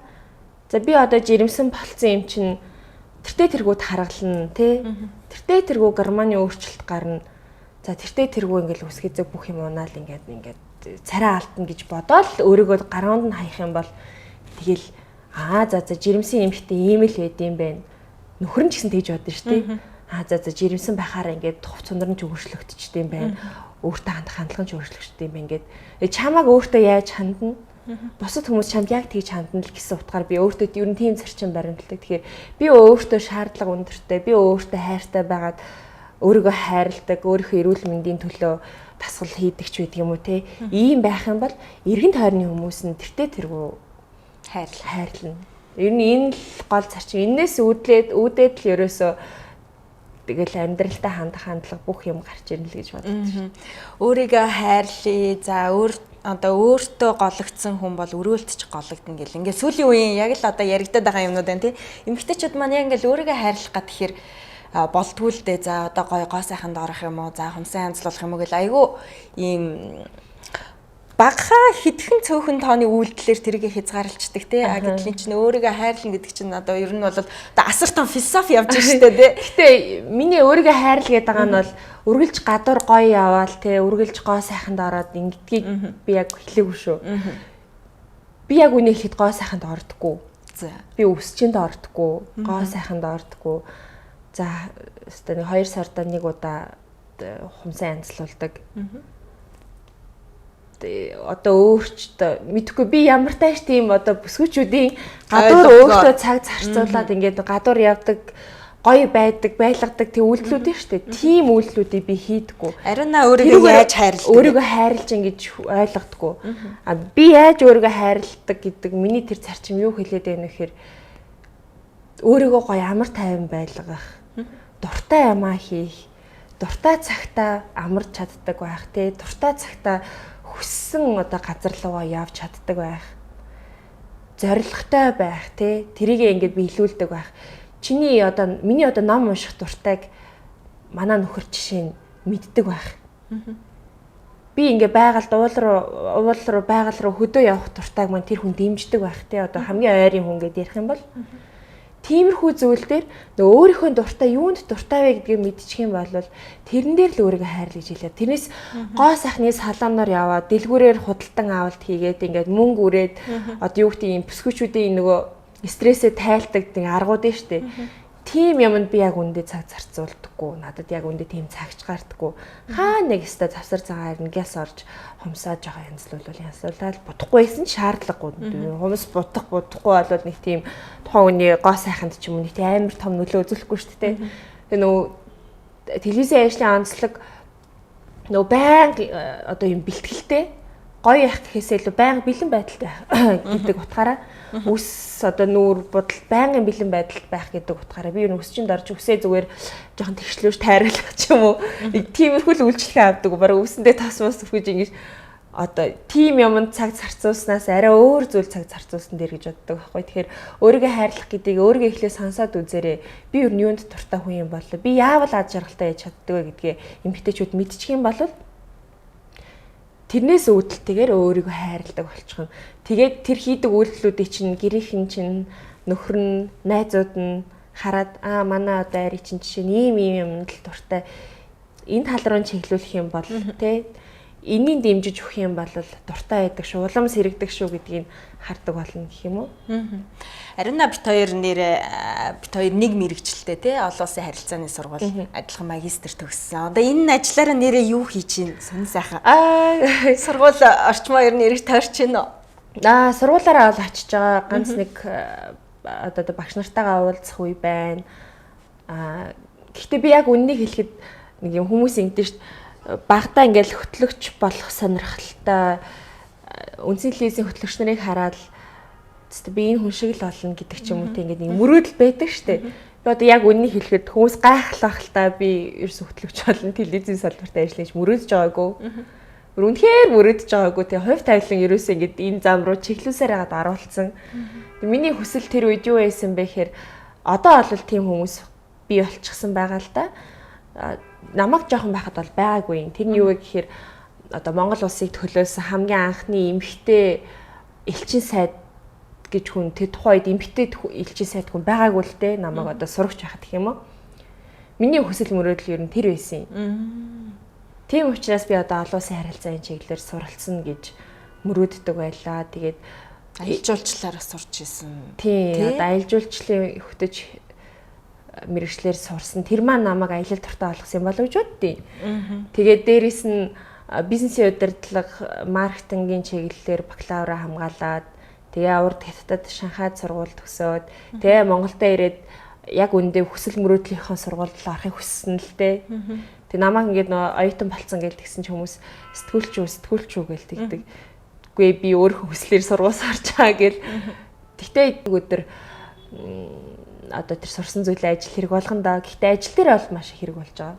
За би одоо жирэмсэн болцсон юм чинь тэртээ тэргүүд харгална тий. Тэртээ тэргүү гормоны өөрчлөлт гарна. За тэртээ тэргүү ингээл үсгэзэг бүх юм унаал ингээд царай алтна гэж бодоод өөрийгөө гаруунд нь хаях юм бол тэгэл за жирэмсэн эмхтэй ийм л байд юм байна. Нөхөр нь ч гэсэн тэгж бодсон шүү дээ. За жирэмсэн байхаараа ингээд тух цундар нь ч өөрчлөгдчихдээ юм байна. Өөртөө хандах хандлага нь ч өөрчлөгдчихдээ юм байна ингээд. Чамааг өөртөө яаж хандна? Бусад хүмүүс чамд яг тэгж хандна л гэсэн утгаар би өөртөө ер нь тийм зарчим баримталдаг. Тэгэхээр би өөртөө шаардлага өндөртэй, би өөртөө хайртай байгаад өөрийгөө хайрладаг, өөрийнхөө эрүүл мэндийн төлөө тасгал хийдэг ч байдаг юм уу те. Ийм байх юм бол эргэн тойрны хүмүүс нь тэртээ тэргүү хайрлна. Ер нь энэ л гол зарчим. Энээс үүдээд л ерөөсөө тэгэл амьдралтай хандах хандлага бүх юм гарч ирнэ л гэж боддог. Өөрийгөө хайрлая. За одоо өөртөө гологдсон хүн бол өрөөлтч гологдно гэл. Ингээд сүүлийн үеийн яг л одоо яригдаад байгаа юмнууд байна тий. Эмэгтэйчүүд маань яг ингээд өөрийгөө хайрлах гад тэгэхээр болтгүй л дээ. За одоо гоо сайханд орох юм уу? За хүмсэн янзлуулах юм уу гэл айгүй ийм багахаа хитгэн цөөхөн тооны үйлдэлээр тэрийг хязгаарлалцдаг тий. Гэтэл чинь өөрийгөө хайрлна гэдэг чинь одоо ер нь бол асар том философи явж штэ тий. Гэтэ миний өөрийгөө хайрлах гэдэг байгаа нь бол үргэлж гадуур гоё яваал тий. Үргэлж гоо сайханд ороод ингэдгийг би яг хэлээгүй шүү. Би яг үнийг хэд гоо сайханд ордоггүй. За би өсчөнд ордоггүй, гоо сайханд ордоггүй. За өстой 2 сард нэг удаа хумсаа янзлуулдаг. Одоо өөрчлөлт мэдхгүй би ямар тааш тийм одоо бүсгүүчүүдийн гадуур өөртөө цаг зарцуулаад ингээд гадуур явдаг гоё байдаг байлгадаг тийм үйлдэлүүд нь шүү дээ. Тийм үйлдэлүүдийг би хийдэггүй. Ариуна өөрийгөө яаж хайрладаг? Өөрийгөө хайрлаж ингэж ойлгодоггүй. А би яаж өөрийгөө хайрладаг гэдэг миний тэр зарчим юу хэлээд байна вэ гэхээр өөрийгөө гоё амар тайван байлгах, дуртай юмаа хийх, дуртай цагтаа амарч чаддаг байх тий, дуртай цагтаа хүссэн одоо газар руугаа явж чаддаг байх. Зорилготой байх тий. Тэрийг ингээд биелүүлдэг байх. Миний одоо ном унших дуртайг манай нөхөр жишээ нь мэддэг байх. Би ингээд байгаль руу байгаль руу хөдөө явах дуртайг маань тэр хүн дэмждэг байх тий. Одоо хамгийн ойрын хүн гэдээ ярих юм бол тиймэрхүү зүйл дээр нөгөө өөрийнхөө дуртай юунд дуртай вэ гэдгийг мэдчих юм бол тэрэн дээр л өөрийгөө хайрлаж хэлээ. Тэрнээс гоо сайхны салооноор яваад дэлгүүрээр худалдан авалт хийгээд ингээд мөнгө үрээд одоо юу гэдэг юм бүсгүүчүүдийн нөгөө стрессээ тайлдаг тийм аргууд нь штэ. Тийм юмд би яг үндэ цаг зарцуулдаггүй. Надад яг үндэ тийм цагч гардаггүй. Хаа нэг өстө завсар цагаар ингээс орж хумсааж байгаа янзлуулаад будахгүйсэн шаардлагагүй. Хумс будахгүй бол нэг тийм тухайн үний гоо сайханд ч юм уу нэг амар том нөлөө үзүүлэхгүй шүү дээ. Тэгээ нөгөө телевизийн ажлын онцлог нөгөө байнга одоо юм бэлтгэлтэй гоё явах гэхээсээ илүү байнга бэлэн байдалтай гэдэг утгаараа үс одоо нүүр бодол байнгын бэлэн байдалд байх гэдэг утгаараа би юу өсчинд орж үсээ зүгээр жоохон тэгшлүүж тайруулах ч юм уу нэг тиймэрхүү л үйлчлэгээ авдаг бараг үсэндээ тас мас өгч ингэж одоо тим юмд цаг зарцуулснаас арай өөр зүйл цаг зарцуулсан дээр гэж боддог байхгүй. Тэгэхээр өөрийгөө хайрлах гэдгийг өөрийгөө эхлээ сонсоод үзээрэй. Би юу юунд дуртай хүн юм болоо. Би яавал ад жаргалтай яж чаддаг вэ гэдгээ эмгтээчүүд мэдчих юм бол тэрнээс үүдэлтэйгээр өөрийгөө хайрладаг болчихно. Тэгээд тэр хийдэг үйлдэлүүдийг чинь гэрийнхэн чинь нөхөр нь, найзууд нь хараад манай одоо ари чинь жишээ нь ийм юмд л дуртай. Энэ тал руу чиглүүлэх юм бол тий энийн дэмжиж өгөх юм бол дуртай байдаг шүү, улам сэрэгдэг шүү гэдгийг хардаг болно гэх юм уу? Ариуна бит хоёр нэг мэрэгчлээ тий олон улсын харилцааны сургууль адилхан магистр төгссөн. Одоо энэ ажлаараа нэрээ юу хийж чинь сонь сайхан. Сургууль орчмоо ер нь эргэж тойрч байна уу? Сургуулаараа бол очиж байгаа. Ганц нэг одоо багш нартайгаа уулзах үе байна. Гэхдээ би яг үннийг хэлэхэд нэг юм хүмүүс ингэдэж шүү дээ. Багтаа ингээл хөтлөгч болох сонирхолтой үндсэн телевизийн хөтлөгч нарыг хараад би энэ хүн шиг л болно гэдэг ч юм уу тийм ингээд нэг мөрөөдөл байдаг штэ. Би одоо яг үннийг хэлэхэд хүмүүс гайхлах л та би ерөөс хөтлөгч болно телевизийн салбарт ажиллаж мөрөөдөж байгаагүй. Үнэхээр мөрөөдөж байгаагүй тийм хувь тавилан ерөөсөө ингээд энэ зам руу чиглүүлсээр хагаад оруулсан. Миний хүсэл тэр үед юу байсан бэ гэхээр одоо бол тийм хүмүүс би болчихсон байгаа л да. Намайг жоохон байхад бол байгаагүй. Тэр нь юу вэ гэхээр одоо Монгол улсыг төлөөсөн хамгийн анхны эмэгтэй элчин сайд гэж хүн тэр тухайд эмэгтэй элчин сайд хүн байгаагүй л дээ. Намайг одоо сурагч байхад гэх юм уу. Миний хүсэл мөрөөдөл ер нь тэр байсан юм. Тийм учраас би одоо олон улсын харилцааны чиглэлээр суралцсан гэж мөрөөддөг байлаа. Тэгээд аялал жуулчлалаараа сурч исэн. Тийм одоо аялал жуулчлалын хөтөж мэрэгчлэр сурсан. Тэр маань намайг аялал дуртай болгосон юм болов гэж боддیں۔ Тэгээд дээрэс нь бизнесийн удирдлага, маркетингийн чиглэлээр бакалавра хамгаалаад тэгээ урд хятадд Шанхайд сургууль төгсөөд тэгээ Монголд ирээд яг үндэ хүсэл мөрөөдлийнхөө сургуульд орохыг хүссэн л дээ. Тэгээ намайг ингээд оюутан болцсон гэж тэгсэн ч хүмүүс сэтгүүлч үү гэж тэгдэг. Үгүй би өөрөө хүслээр сургууль сурч байгаа гэл. Тэгтээ өдөр одоо тэр сурсан зүйлээ ажил хэрэг болгондоо гэхдээ ажил дээр бол маш их хэрэг болж байгаа.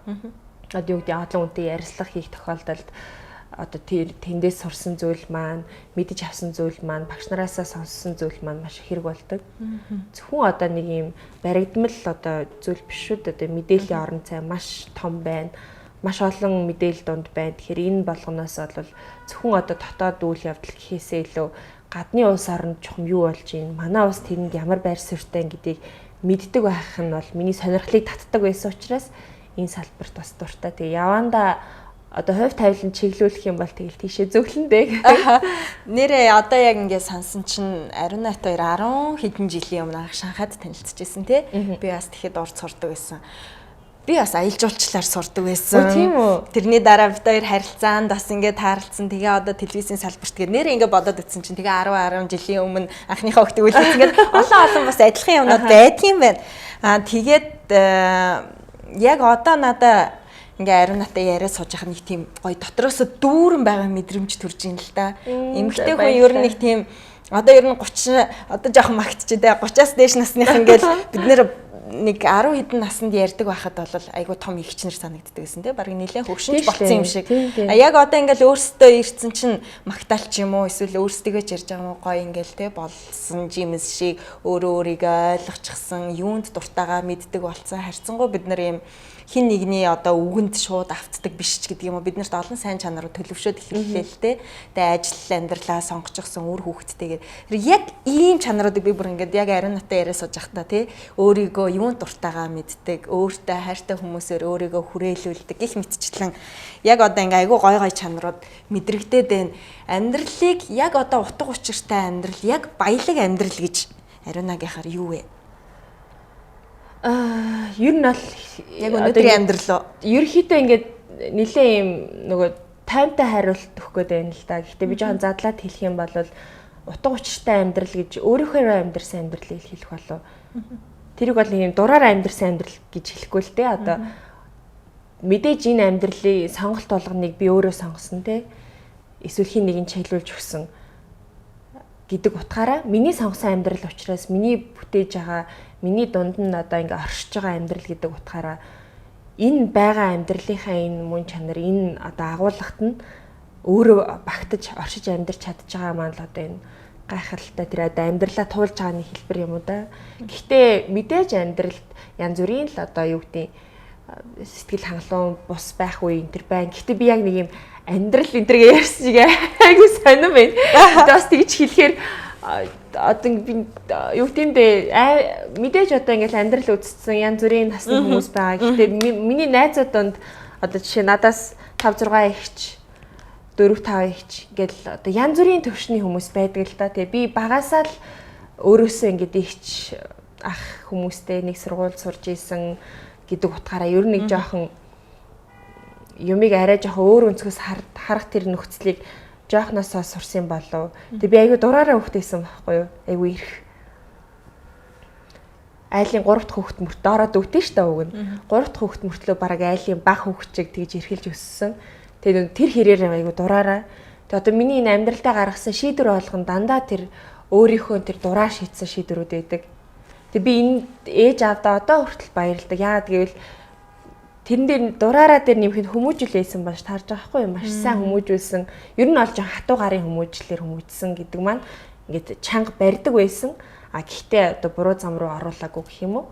Одоо юу гэдэг адлан үнтэй ярилцлага хийх тохиолдолд одоо тэндээс сурсан зүйл маань, мэдэж авсан зүйл маань, багш нараасаа сонссон зүйл маань маш их хэрэг болдог. Зөвхөн одоо нэг юм баригдмал одоо зүйл биш шүү дээ. Одоо мэдээллийн орон цай маш том байна. Маш олон мэдээлэл дунд байна. Тэгэхээр энэ болгоноос бол зөвхөн одоо дотоод үйл явдал гэхээсээ илүү гадны улс орнд чухам юу болж байна? Манай улс тэнд ямар байр суурьтай гэдгийг мэддэг байх нь бол миний сонирхлыг татдаг байсан учраас энэ салбарт бас дуртай. Тэгээ явандаа одоо хувь тавилан чиглүүлэх юм бол тэгэл тийшээ зөвлөндөө. Нэрээ одоо яг ингээд сансан чинь Ариуна бит хоёр 10 хэдэн жилийн өмнө Шанхайд танилцчихсэн тий. Би бас тэгэхэд урд сурдаг байсан. би бас аялал жуулчлаар сурдаг байсан. Тийм үү? Тэрний дараа бид хоёр харилцаанд бас ингээд тааралцсан. Тэгээ одоо телевизийн салбарт тэгээд нэрээ ингээд бодоод утсан чинь тэгээ 10 жилийн өмнө анхныхаа хүүхдээ үлдсэн ингээд олон бас адилхан юмнууд байдгийн байна. Тэгээд яг одоо надаа ингээ ариун натаа яриа сууж байгаа нэг тийм гоё дотроос дүүрэн байгаа мэдрэмж төрж ийн л да. Эмэгтэй хүн ер нь нэг тийм одоо ер нь 30 одоо жоохон магтчихдээ 30-аас дээш насных ингээл бид нэр нэг 10 хэдэн наснд ярьдаг байхад бол айгу том ихчнэр санагддаг гэсэн те баг нэлээд хөвшинч болсон юм шиг. Яг одоо ингээл өөрсдөө ирсэн чинь магтаалч юм уу эсвэл өөрсдөө ч ярьж байгаа юм уу гоё ингээл те болсон жимс шиг өөрөө өөрийгөө ойлгочихсан юунд дуртайгаа мэддэг болсон харьцангуй бид нар юм хин нэгний одоо үгэнд шууд автдаг биш ч гэдэг юм уу биднэрт олон сайн чанарууд төлөвшөөд эхэллээ л те. Тэгээ ажил амьдралаа сонгочихсон үр хүүхэдтэйгээр яг ийм чанаруудыг би бүр ингээд яг ариун натаа яриа сууж явахдаа те өөрийгөө юунд дуртайгаа мэддэг, өөртөө хайртай хүмүүсээр өөрийгөө хүрээлүүлдэг гэх мэтчлэн яг одоо ингээ айгүй гой гой чанарууд мэдрэгдээд байна. Амьдралыг яг одоо утга учиртай амьдрал, яг баялаг амьдрал гэж ариунагийнхаар юу вэ? Ер нь бол яг өнөөдрийн амьдрал ерөөхдөө ингээд нэлээ юм нөгөө таймтай хариулт өгөх гээд байна л да. Гэхдээ би жоохон задлаад хэлэх юм бол утга учиртай амьдрал гэж өөрийнхөө амьдрсан амьдралыг хэлэх болов. Тэрийг бол юм дураар амьдрсан амьдрал гэж хэлэхгүй л дээ. Одоо мэдээж энэ амьдралын сонголт болгоныг би өөрөө сонгосон те. Эсвэл хин нэг нь чийлүүлж өгсөн гэдэг утгаараа миний сонгосон амьдрал учраас миний бүтээж байгаа миний дунд нь одоо ингээ оршиж байгаа амьдрал гэдэг утгаараа энэ байгаа амьдралынхаа энэ мөн чанар энэ одоо агуулгад нь өөрөө багтаж оршиж амьдарч чадж байгаа маань л одоо энэ гайхалтай тэр одоо амьдралаа туулж байгаа нэг хэлбэр юм уу да. Гэхдээ мэдээж амьдралд янз бүрийн л одоо юу гэдэг сэтгэл хангалуун бус байх үе энэ төр байна. Гэхдээ би яг нэг юм амьдрал энэ төргээ ярьсан шиг айгүй сонирм байна. Бас тэгж хэлэхээр одоо би юу гэмдэ мэдээж одоо ингээл амьдрал үзсэн янз бүрийн насны хүмүүс байгаа. Гэхдээ миний найзууд донд одоо жишээ надаас 5 6 ихч 4 5 ихч ингээл одоо янз бүрийн төвшний хүмүүс байдаг л да. Тэгээ би багасаа л өөрөөсөө ингээд ихч ах хүмүүстэй нэг сургууль сурж исэн гэдэг утгаараа ер нь нэг жоохон юмыг арай жоохон өөр өнцгөөс харах тэр нөхцөлийг жоохносоо сурсан болов. Тэгээ би айгүй дураараа хөхтэйсэн байхгүй юу? Айгүй ирэх. Айлын 3 дахь хөхт мөрт доороо дөвтэй штэ уг нь. 3 дахь хөхт мөртлөө бараг айлын баг хөхчийг тэгж эрхэлж өссөн. Тэгээ тэр хэрээр айгүй дураараа. Тэгээ одоо миний энэ амьдралдаа гаргасан шийдвэр болгон дандаа тэр өөрийнхөө тэр дураар шийдсэн шийдвэрүүд байдаг. Тэгээ би энэ ээж аавдаа одоо хүртэл баярлдаг. Яагаад гэвэл тэрэн дээр дураараа дээр нэмэхэд хүмүүжүүлсэн бааш таарж байгаа хгүй юу? Маш сайн хүмүүжүүлсэн. Ер нь олж хатуу гарын хүмүүжлэлээр хүмүүжсэн гэдэг маань ингээд чанга барьдаг байсан. Гэхдээ одоо буруу зам руу оруулаагүй гэх юм уу?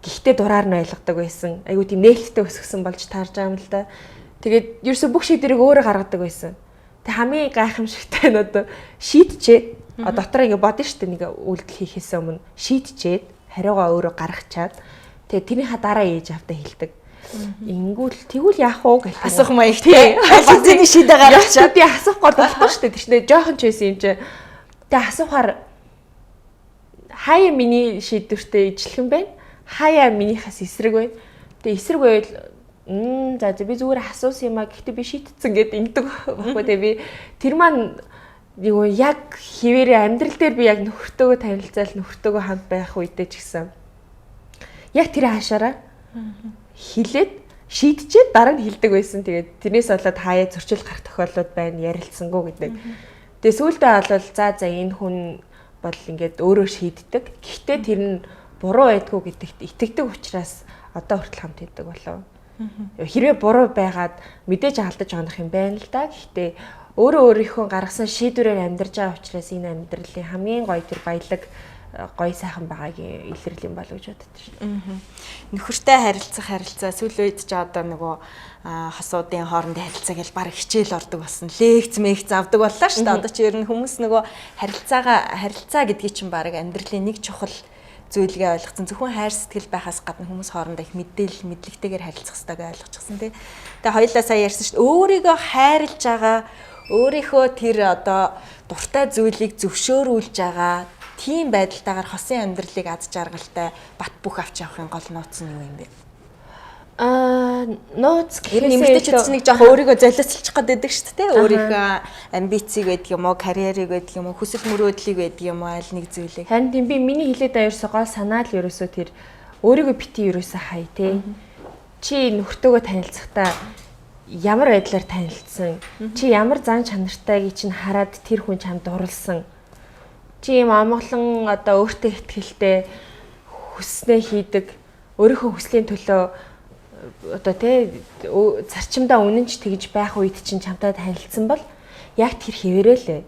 Гэхдээ дураар нь ойлгодог байсан. Айгуу тийм нээлттэй өсгсөн болж таарж байгаа юм л да. Тэгээд ерөөсө бүх шийдвэрийг өөрөө гаргадаг байсан. Тэг хамгийн гайхамшигтай нь одоо шийдчихэд дотор ингэ бодно шүү дээ нэг үйлдэл хийхээс өмнө шийдчихэд хариугаа өөрөө гаргачаад тэгээ тэрийнхаа дараа ээж автаа хэлдэг. Ингүүл тэгвэл яах вэ гэх асуух маягтай. Аль шийдэ гаргачаад би асуух гол болохгүй шүү дээ. Тэгшнээ жоохон ч байсан юм чи. Тэгээ асуухаар хаяа миний шийдвэртэй ижилхэн байна. Хаяа минийхээс эсрэг байна. Тэгээ эсрэг байвал за би зүгээр асуусан юм а гэхдээ би шийдтсэн гэд ингэдэг байхгүй тэгээ би тэр маань юу яг хിവэрэ амьдрал дээр би яг нөхөртөөгөө танилцаал нөхөртөөгөө хамт байх үедээ ч гэсэн яг тэр хаашаараа хилээд шийдчихэд дараа нь хилдэг байсан. Тэгээд тэрнээс болоод хаяа зөрчил гарах тохиолдлууд байна ярилцсангүй гэдэг. Тэгээ сүүлдээ болвол за энэ хүн бол ингээд өөрөө шийддэг. Гэхдээ тэр нь буруу байдгүй гэдэгт итгэдэг учраас одоо хүртэл хамт идэг болов. Хэрвээ буруу байгаад мэдээж алдаж онох юм байна л да. Гэхдээ өөрөө өөрийнхөө гаргасан шийдвэрээр амьдарч байгаа учраас энэ амьдралын хамгийн гоё тэр баялаг гоё сайхан байгаагийн илэрэл юм болов гэж боддог шүү дээ. Нөхөртэй харилцаа сүүл үед ч одоо нөгөө хосуудын хоорондын харилцаа гэж баг хичээл ордог болсон. Лекц мэгц авдаг боллоо шүү дээ. Одоо чи ер нь хүмүүс нөгөө харилцаа гэдгийг чинь баг амьдралын нэг чухал зүйлгээ ойлгоцсон. Зөвхөн хайр сэтгэл байхаас гадна хүмүүс хоорондоо их мэдлэгтэйгээр харилцах хэрэгтэй гэж ойлгочихсон тий. Тэгээ хоёулаа сая ярьсан шүү дээ. Өөрийгөө хайрлаж байгаа, өөрийнхөө тэр одоо дуртай зүйлийг зөвшөөрүүлж байгаа тийм байдалтайгаар хосын амьдралыг аз жаргалтай бат бөх авч явахын гол нууц нь юу юм бэ? Нууц гэхээс эмэгтэйчүүд нэг жоохон өөрийгөө золиослчих гээд байдаг шүү дээ. Өөрийнхөө амбицийг байдаг юм уу, карьерийг байдаг юм уу, хүсэл мөрөөдлийг байдаг юм уу, аль нэг зүйлийг. Харин тийм би миний хэлээд байгаа ерөөсөө гол санаа л ерөөсөө тэр өөрийгөө бити ерөөсөө хай те. Чи нөхртөөгөө танилцахдаа ямар байдлаар танилцсан? Чи ямар зан чанартайг чинь хараад тэр хүн чамд дурлсан? Чи юм амгалан одоо өөртөө ихтгэлтэй хүснээ хийдэг, өөрийнхөө хүслийн төлөө одоо тий зарчимдаа үнэнч тэгж байх үед чинь чамтай танилцсан бол яг тэр хэвээрээ лээ.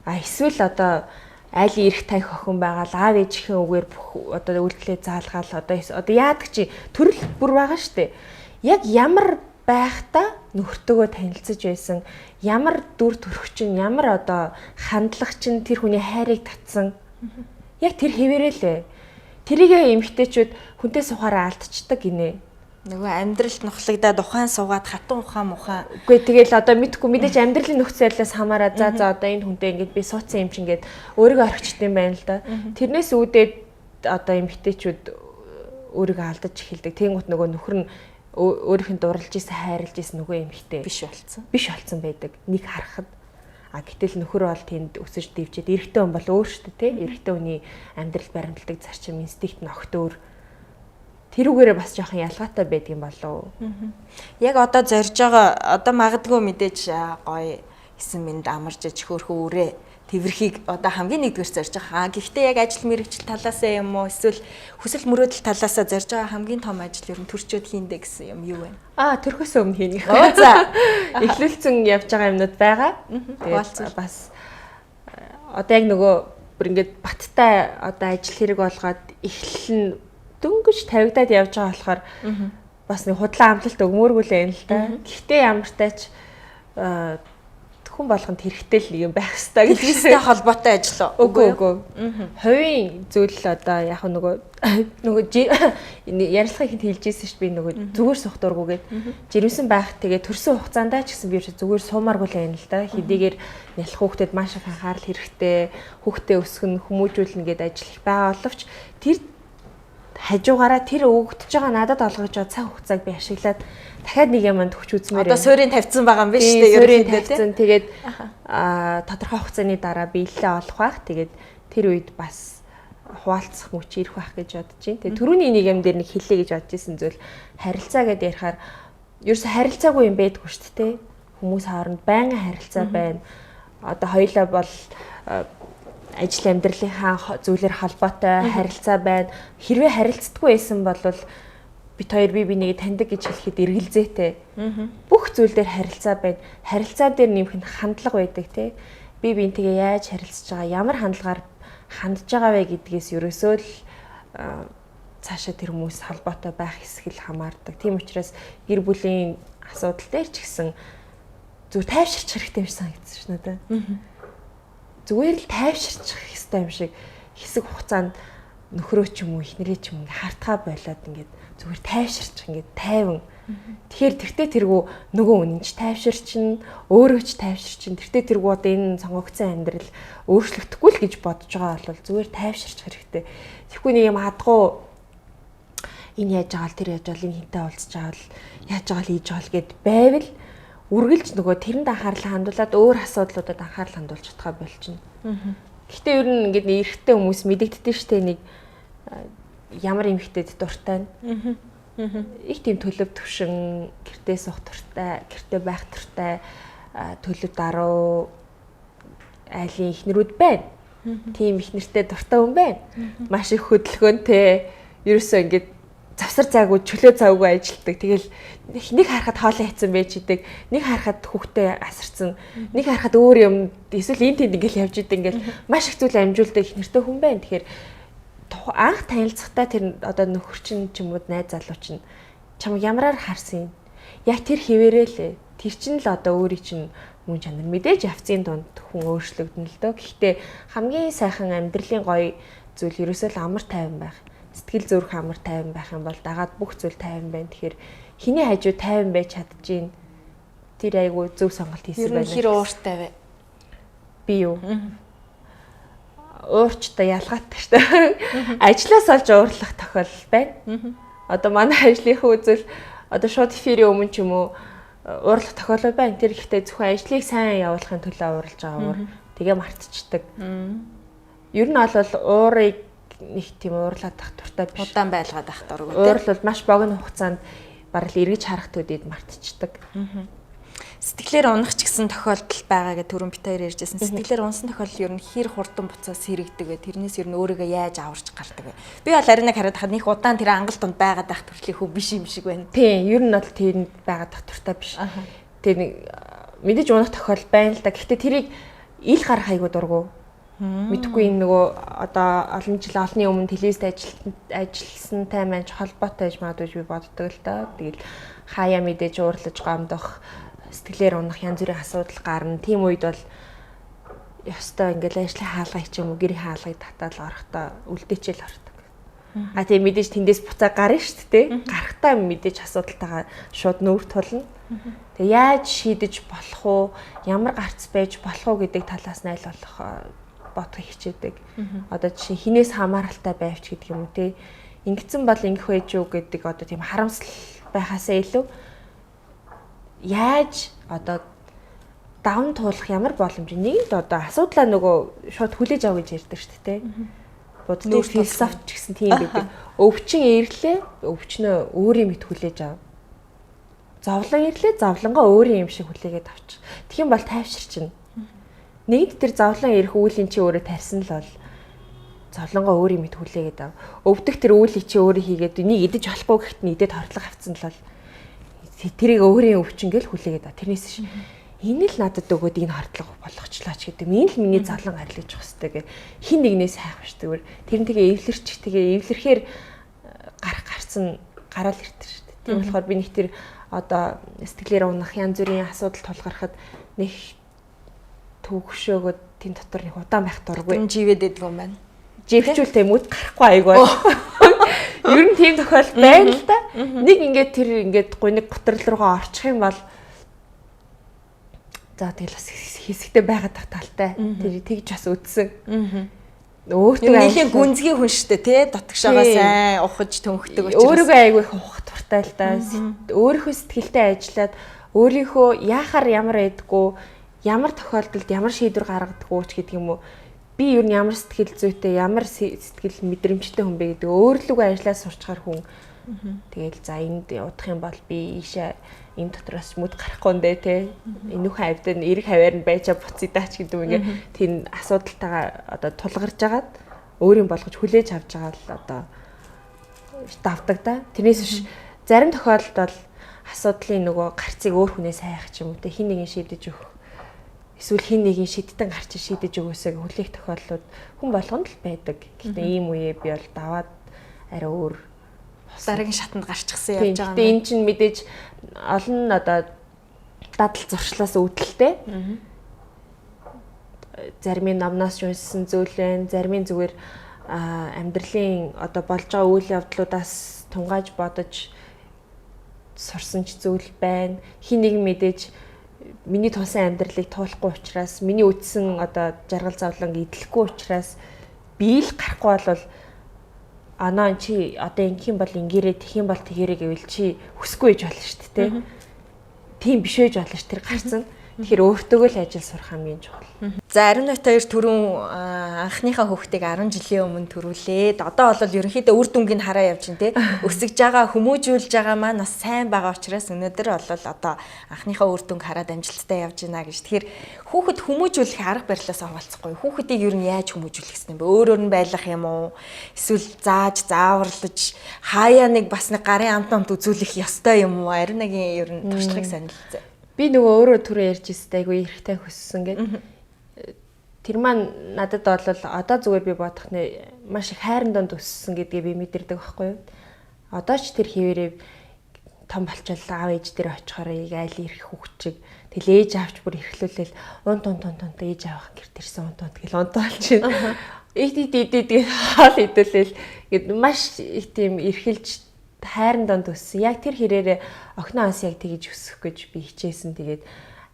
Эсвэл одоо айлын эрх таних охин байгаа л аав ээжийнхээ үгээр бүх одоо үйлдэлээ заалгаал одоо яадаг чи төрөл бүр байгаа штэ. Яг ямар байхдаа нөхртөөгөө танилцаж байсан, ямар дүр төрх чинь, ямар одоо хандлага чинь тэр хүний хайрыг татсан. Яг тэр хэвээрээ лээ. Тэрийгээ эмгтээчүүд хүнтэй сухаараа алдчихдаг гинэ. Нөгөө амьдралд нухлагдаад ухаан суугаад хатан ухаан мухаан. Үгүй тэгэл одоо мэдхгүй мэдээж амьдралын нөхцөл байдлаас хамаараа за одоо энэ хүнтэй ингээд би суудсан юм чинь ингээд өөрийгөө орхичд юм байна л да. Тэрнээс үүдээд одоо эмгтээчүүд өөрийгөө алдаж эхэлдэг. Тэнгуут нөгөө нөхөр нь өөрийнх нь дурлж исэн хайрлж исэн нөгөө эмгтээ биш болсон байдаг. Нэг харахад гэтэл нөхөр бол тэнд өсөж дивчээд эрэгтэй хүн бол өөр шүү дээ тий. Эрэгтэй хүний амьдрал баримтлагдаг зарчим инстинкт нь огт өөр. Тэрүүгээрээ бас жоохон ялгаатай байдаг юм болов. Яг одоо зорж байгаа одоо магадгүй мэдээж гоё эсэн минь амарж чихөөрхөө үрээ тэрхийг одоо хамгийн нэгдүгээр зорж байгаа. Гэхдээ яг ажил мэргэжил талаасаа юм уу эсвэл хүсэл мөрөөдөл талаасаа зорж байгаа хамгийн том ажил ер нь төрчөөд хийндэ гэсэн юм юу вэ? Төрхөөс өмнө хийнэ. За. Эхлүүлсэн явж байгаа юмнууд байгаа. Тэгээд бас одоо яг нөгөө бүр ингээд баттай одоо ажил хэрэг болгоод эхлэл нь дөнгөж тавигдаад явж байгаа болохоор бас нэг худлаа амлалт өгмөөргүй л юм л да. Гэхдээ ямар тач хүн болгонд хэрэгтэй л юм байх хэрэгтэй гэдэгтэй холбоотой ажил уу? Үгүй. Хувийн зүйл одоо яг нөгөө ярилцлагыг хэлж ирсэн шүү дээ би нөгөө зүгээр суух дургүйгээд жирэмсэн байх тэгээд төрсөн хугацаанд ч гэсэн би зүгээр суумааргүй л байна л да. Хэдийгээр нялх хүүхдэд маш их анхаарал хэрэгтэй, хүүхдээ өсгөн хүмүүжүүлнэ гэдэг ажил их байгаа боловч тэр хажуугаараа тэр өгөгдөж байгаа надад олгож байгаа цаг хугацааг би ашиглаад дахиад нэг юмд хүч үзмээр одоо суурийг тавьсан байгаа юм биш үү? Суурийг тавьсан. Тэгээд тодорхой хугацааны дараа биелэлээ олох байх. Тэгээд тэр үед бас хуваалцах мөч ирэх байх гэж бодож байна. Тэгээд түрүүний нэг юм дээр нэг хэлээ гэж бодож исэн зүйл харилцаа гэдээ ярихаар ерөөсө харилцаагүй юм байдгүй шүү дээ. Хүмүүс хооронд байнга харилцаа байна. Одоо хоёулаа бол ажил амьдралынхаа зүйлээр холбоотой харилцаа байна. Хэрвээ харилцдаггүй байсан бол бит хоёр бие бинийг таньдаг гэж хэлэхэд эргэлзээтэй. Бүх зүйл дээр харилцаа байна. Харилцаа дээр нэмэх нь хандлага байдаг тий. Би биентэйгээ яаж харилцаж байгаа, ямар хандлагаар хандж байгаа вэ гэдгээс ерөөсөө л цаашаа тэр хүмүүс холбоотой байх хэсэг л хамаардаг. Тийм учраас гэр бүлийн асуудал дээр ч гэсэн зүгээр тайвширч хэрэгтэй юм шиг санагдсан ш надад. Зүгээр л тайвширчих хэрэгтэй юм шиг хэсэг хугацаанд нөхрөө ч юм уу эхнэрээ ч юм уу хартгаа болоод ингээд зүгээр тайвширчих ингээд тайван. Тэгэхээр тэртээ тэргүү нөгөө үнэнч тайвширчин, өөрөө ч тайвширчин. Тэртээ тэргүү одоо энэ сонгогдсон амьдрал өөрчлөгдөхгүй л гэж бодож байгаа бол зүгээр тайвширчих хэрэгтэй. Тэгэхгүй нэг юм хадгуу энэ яаж байгаа л тэр яаж байгаа энэ хинтээ уулзж байгаа л яаж байгаа л хийж байгаа л гэд байвал үргэлж нөгөө тэрэнд анхаарлаа хандуулад өөр асуудлуудад анхаарал хандуулж чадхаа болчихно. Гэхдээ ер нь ингээд эрэгтэй хүмүүс мэдэгддэг штэ нэг ямар эмэгтэйд дуртай нь. Их тийм төлөв төвшин, гэртээ суух дуртай, гэртээ байх дуртай, төлөв даруу айлын ихнэрүүд байна. Тийм ихнэртэй дуртай хүн байна. Маш их хөдөлгөөнтэй, ерөөсөө ингээд завсар заагүй чөлөө завгүй ажилтдаг. Тэгэл нэг харахад хоолой хийцэн байж идэг, нэг харахад хүүхдээ асарсан, нэг харахад өөр юм эсвэл энэ тэнд ингээл явж идэг ингээл маш их зүйл амжуулдаг их нэртэй хүн байна. Тэгэхээр анх танилцахдаа тэр одоо нөхөрчин ч юм уу найз залуу чинь чамайг ямараар харсан юм? Яг тэр хэвээрээ лээ. Тэр чинь л одоо өөрийн чинь мөн чанар мэдээж явцын дунд хүн өөрчлөгдөн л дөө. Гэхдээ хамгийн сайхан амьдралын гоё зүйл ерөөсөө л амар тайван байх. Сэтгэл зүрх амар тайван байх юм бол дагаад бүх зүйл тайван байна. Тэгэхээр хиний хажуу тайван байж чадчихээн. Тэр айгу зөв сонголт хийсэн байна. Ер нь хэр ууртай вэ? Би юу? Уурчтай ялгаатай шүү дээ. Ажлаас олж уурлах тохиолдол байна. одоо манай ажлынхаа үзэл одоо шууд эфирийн өмнө ч юм уу уурлах тохиолдол байна. Тэр ихтэй зөвхөн ажлыг сайн явуулахын төлөө уурлаж байгаа өөр тэгээ мартчихдаг. Ер нь бол уурыг нэг тийм уурлаад тах туртай биш. Удаан байлгаад ах дурггүй. Уурл бол маш богино хугацаанд бараг л эргэж харах төдийд мартчихдаг. Сэтгэлээр унах ч гэсэн тохиолдол байгаа гэж түрүүн бит хоёр ярьжсэн. Сэтгэлээр унсан тохиолдол ер нь хэр хурдан буцаас сэрэгдэг вэ? Тэрнээс ер нь өөрийгөө яаж аварч гардаг вэ? Би бол аринаг хараад хад нэг удаан тэр ангалт донд байгаад ах төрлийн хөө биш юм шиг байна. Тийм, ер нь бол тэнд байгаад ах туртай биш. Тэр нэг мэдээж унах тохиолдол байна л да. Гэхдээ тэрийг ил гарах айгуу дургу. Мэдхгүй энэ нөгөө одоо олон жил олонний өмнө телевизд ажилласантай маань холбоотой гэж магадгүй би боддог л да. Тэгэл хаяа мэдээж уурлаж гомдох, сэтгэлээр унах янз бүрийн асуудал гарна. Тийм үед бол ёстой ингээл ажлын хаалгыг ч юм уу гэрийн хаалгыг татаад орохдоо үлдээчээл ордог. Тийм мэдээж тэндээс буцаа гарна шүү дээ. Гарахтаа мэдээж асуудалтайгаа шууд нүүр тулна. Тэг яаж шийдэж болох уу? Ямар гарц байж болох уу гэдэг талаас нь аль болох бодох хичээдэг. Одоо жишээ хинээс хамааралтай байвч гэдэг юм уу те. Ингэсэн бол ингэх байж юу гэдэг одоо тийм харамсал байхаасаа илүү яаж одоо давн туулах ямар боломж нэгэнд одоо асуудлаа нөгөө шууд хүлээж авах гэж ярьдаг шүү дээ. Буддын философи ч гэсэн тийм байдаг. Өвчин ирлээ, өвчнөө өөрийн мэд хүлээж ав. Зовлон ирлээ, зовлонгоо өөрийн юм шиг хүлээгээд авчих. Тэгэх юм бол тайвширчна. Нэгд тэр зовлон ирэх үүлийн чи өөрөө тарьсан л бол зовлонгоо өөрийн мэд хүлээгээд ав. Өвдөх тэр үйлийг чи өөрөө хийгээд энийг идэж болохгүй гэхэд нийдэд хортлого авцсан л бол тэрийг өөрийн өвчин гэл хүлээгээд ав. Тэрнээс шин энэ л надад өгөөд энэ хортлого болгочлаа ч гэдэг. Энэ л миний зовлон гарлаж явах хэрэгтэй гэ. Хин нэгнээс хайх биш зүгээр. Тэр нь тэгээ эвлэрч тэгээ эвлэрхээр гарсан гараал ирдэг шүү дээ. Тийм болохоор би нэг тэр одоо сэтгэлээр унах янз бүрийн асуудал тулгархад нэг төгшөөгөө тэн дотор нэг удаан байх дурггүй. Живэд идэх юм байна. Живчүүл тэмүүд гарахгүй айгүй. Ер нь тийм тохиолдол байна л да. Нэг ингээд тэр ингээд гуниг готрол руугаа орчих юм бол за тэгэл бас хэсэгтэй байгаад тах талтай. Тэр тэгж бас үтсэн. Өөртөө аяхын гүнзгий хүн штэ тий дотгошоогоо сайн ухаж төнхдөг учраас өөрийгөө айгүй их ухах туртай л да. Өөрийнхөө сэтгэлтэй ажиллаад өөрийнхөө яахаар ямар байдгүй ямар тохиолдолд ямар шийдвэр гаргадаггүй ч гэдэг юм уу. Би ер нь ямар сэтгэл зүйтэй, ямар сэтгэл мэдрэмжтэй хүн бэ гэдэг өөрлөгөө ажиллаж сурчгаар хүн. Тэгэл за энд удах юм бол би ийшээ энэ дотроос мүд гарахгүй нэ те. Энүүхэн авдаа эрэг хаваар нь байчаа буцъя даач гэдэг юм ингээ тийм асуудалтайгаа одоо тулгарч агаад өөрийн болгож хүлээж авч байгаа л одоо давдаг да. Тэрнээс биш зарим тохиолдолд бол асуудлын нөгөө гарцыг өөр хүнээс хайх ч юм уу те хин нэгэн шийдэж өгөх. Эсвэл хин нэгэн шийдтэн гарч шийдэж өгөөсэй хүлээх тохиолдлууд хүн болгонд л байдаг. Гэхдээ ийм үе би бол даваад арай өөр дараагийн шатанд гарчихсан явж байгаа юм. Тэгээ эн чинь мэдээж олон одоо дадал зуршлаас үүдэлтэй. Зарим нь номноос уншсан зүйл байна, зарим нь зүгээр амьдралын одоо болж байгаа үйл явдлуудаас тунгааж бодож сурсан ч зүйл байна. Хин нэг мэдээж миний тулсан амьдралыг туулахгүй учраас миний үтсэн одоо жаргал зовлон идэлхгүй учраас би л гарахгүй бол анаа чи одоо ингэх юм бол ингэрээ тэх юм бол тэгэрээ гэвэл чи хүсэхгүй гэж болно шүү дээ тийм биш байж болно ш тэр гарцсан. Тэгэхээр өөртөөгөө л ажил сурах хамгийн чухал. За Ариун хоёр түрүүн анхныхаа хүүхдийг 10 жилийн өмнө төрүүлээд одоо бол ерөнхийдөө үр дүнгийг хараа явж байна те. Өсөж байгаа хүмүүжүүлж байгаа маань бас сайн байгаа учраас өнөөдөр бол одоо анхныхаа үр дүнг хараад амжилттай явж байна гэж. Тэгэхээр хүүхэд хүмүүжүүлэх арга барилаас хаваалцахгүй. Хүүхдийг ер нь яаж хүмүүжүүлэх гэсэн юм бэ? Өөрөөр нь байлгах юм уу? Эсвэл зааж зааварлаж хаяа нэг бас нэг гарын амт үзүүлэх ёстой юм уу? Ариунагийн ер нь туршлагыг саналцсан. Би нөгөө өөрөө түрүү ярьж ирсэн айгүй эрэгтэй хөссөн гэдэг. Тэр маань надад бол одоо зүгээр би бодох нэ маш их хайран донд өссөн гэдгийг би мэдэрдэг байхгүй юу. Одоо ч тэр хിവэрээ том болчихвол аав ээж дээр очихоор айл ирэх хүүхчиг тэгэл ээж аавч бүр эрхлүүлээл унт ээж аавах гэрт ирсэн унт тэгэл унтаалч байна. Эд хаал идүүлээл гэд маш их тийм эрхэлж хайран донд өссөн. Яг тэр хэрээрээ охиноос яг тэгэж өсөх гэж би хичээсэн. Тэгээд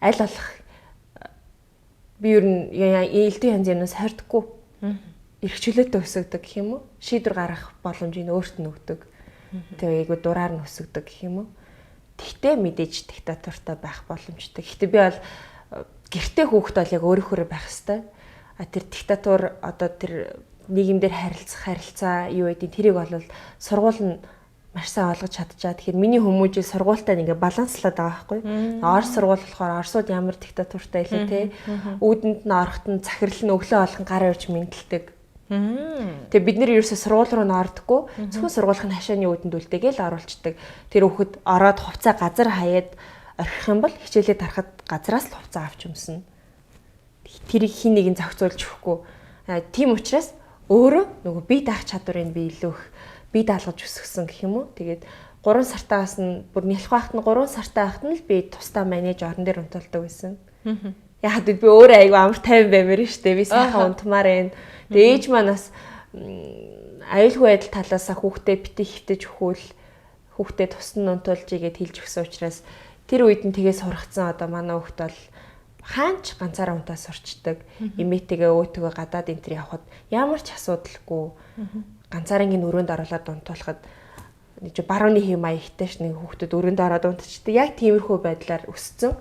аль болох би ер нь элдэн янз янаас хордохгүй. Эрхчлөөтэй өсөгдөг гэх юм уу? Шийдвэр гаргах боломжийг өөрт нь өгдөг. Тэгээ айгу дураар нь өсөгдөг гэх юм уу. Тэгтээ мэдээж диктатуртай байх боломжтой. Гэхдээ би бол гэртээ хүүхэд бол яг өөрийнхөө байх хэвээр. Тэр диктатур одоо тэр нийгэмдэр харилцаа юу гэдэг тэрийг бол сургууль нь маш сайн ойлгож чадчихаа. Тэгэхээр миний хүмүүжийг сургуультай ингээ баланслаад байгаа байхгүй. Орос сургууль болохоор Оросууд ямар диктатуртай илээ те. Үүдэнд нь орохт нь захирал нь өглөө болгон гар урьж мэдлдэг. Тэгээ бид нэр ерөөсө сургууль руу н ордоггүй. Зөвхөн сургуулийн хашааны үүдэнд үлдээгээл оруулцдаг. Тэр хүүхэд ороод хувцаа газар хаяад орхих юм бол хичээлээ тарахад газраас л хувцаа авч өмснө. Тэрийг хин нэг нь зохицуулж өгөхгүй. Тийм учраас өөрөө нөгөө бие даах чадварыг би илүү их бие даалгаж өсгсөн гэх юм уу. Тэгээд 3 сартаас нь бүр нялх байхад нь 3 сартай байхад нь л би тусдаа манеж орон дээр унтуулдаг байсан. Яг би өөрөө айгу амар тайван баймаар штэ. Би сайхан унтмаар байна. Тэгээд ээж маань бас аюулгүй байдал талаасаа хүүхдээ битгий хөвтөж өгөөл хүүхдээ тусна унтуулж игээд хэлж өгсөн учраас тэр үед нь тгээс сургацсан одоо манай хүүхд бол хаач ганцаараа унтаа сурчдаг. Имээтэйгээ өөтгөө гадаад энтер явхад ямар ч асуудалгүй ганцаарынгийн өрөөнд оруулаад унтуулахад нэг барууны хэм маягтайш нэг хүүхдэд өрөөнд ороод унтчихдаг. Яг тиймэрхүү байдлаар өссөн.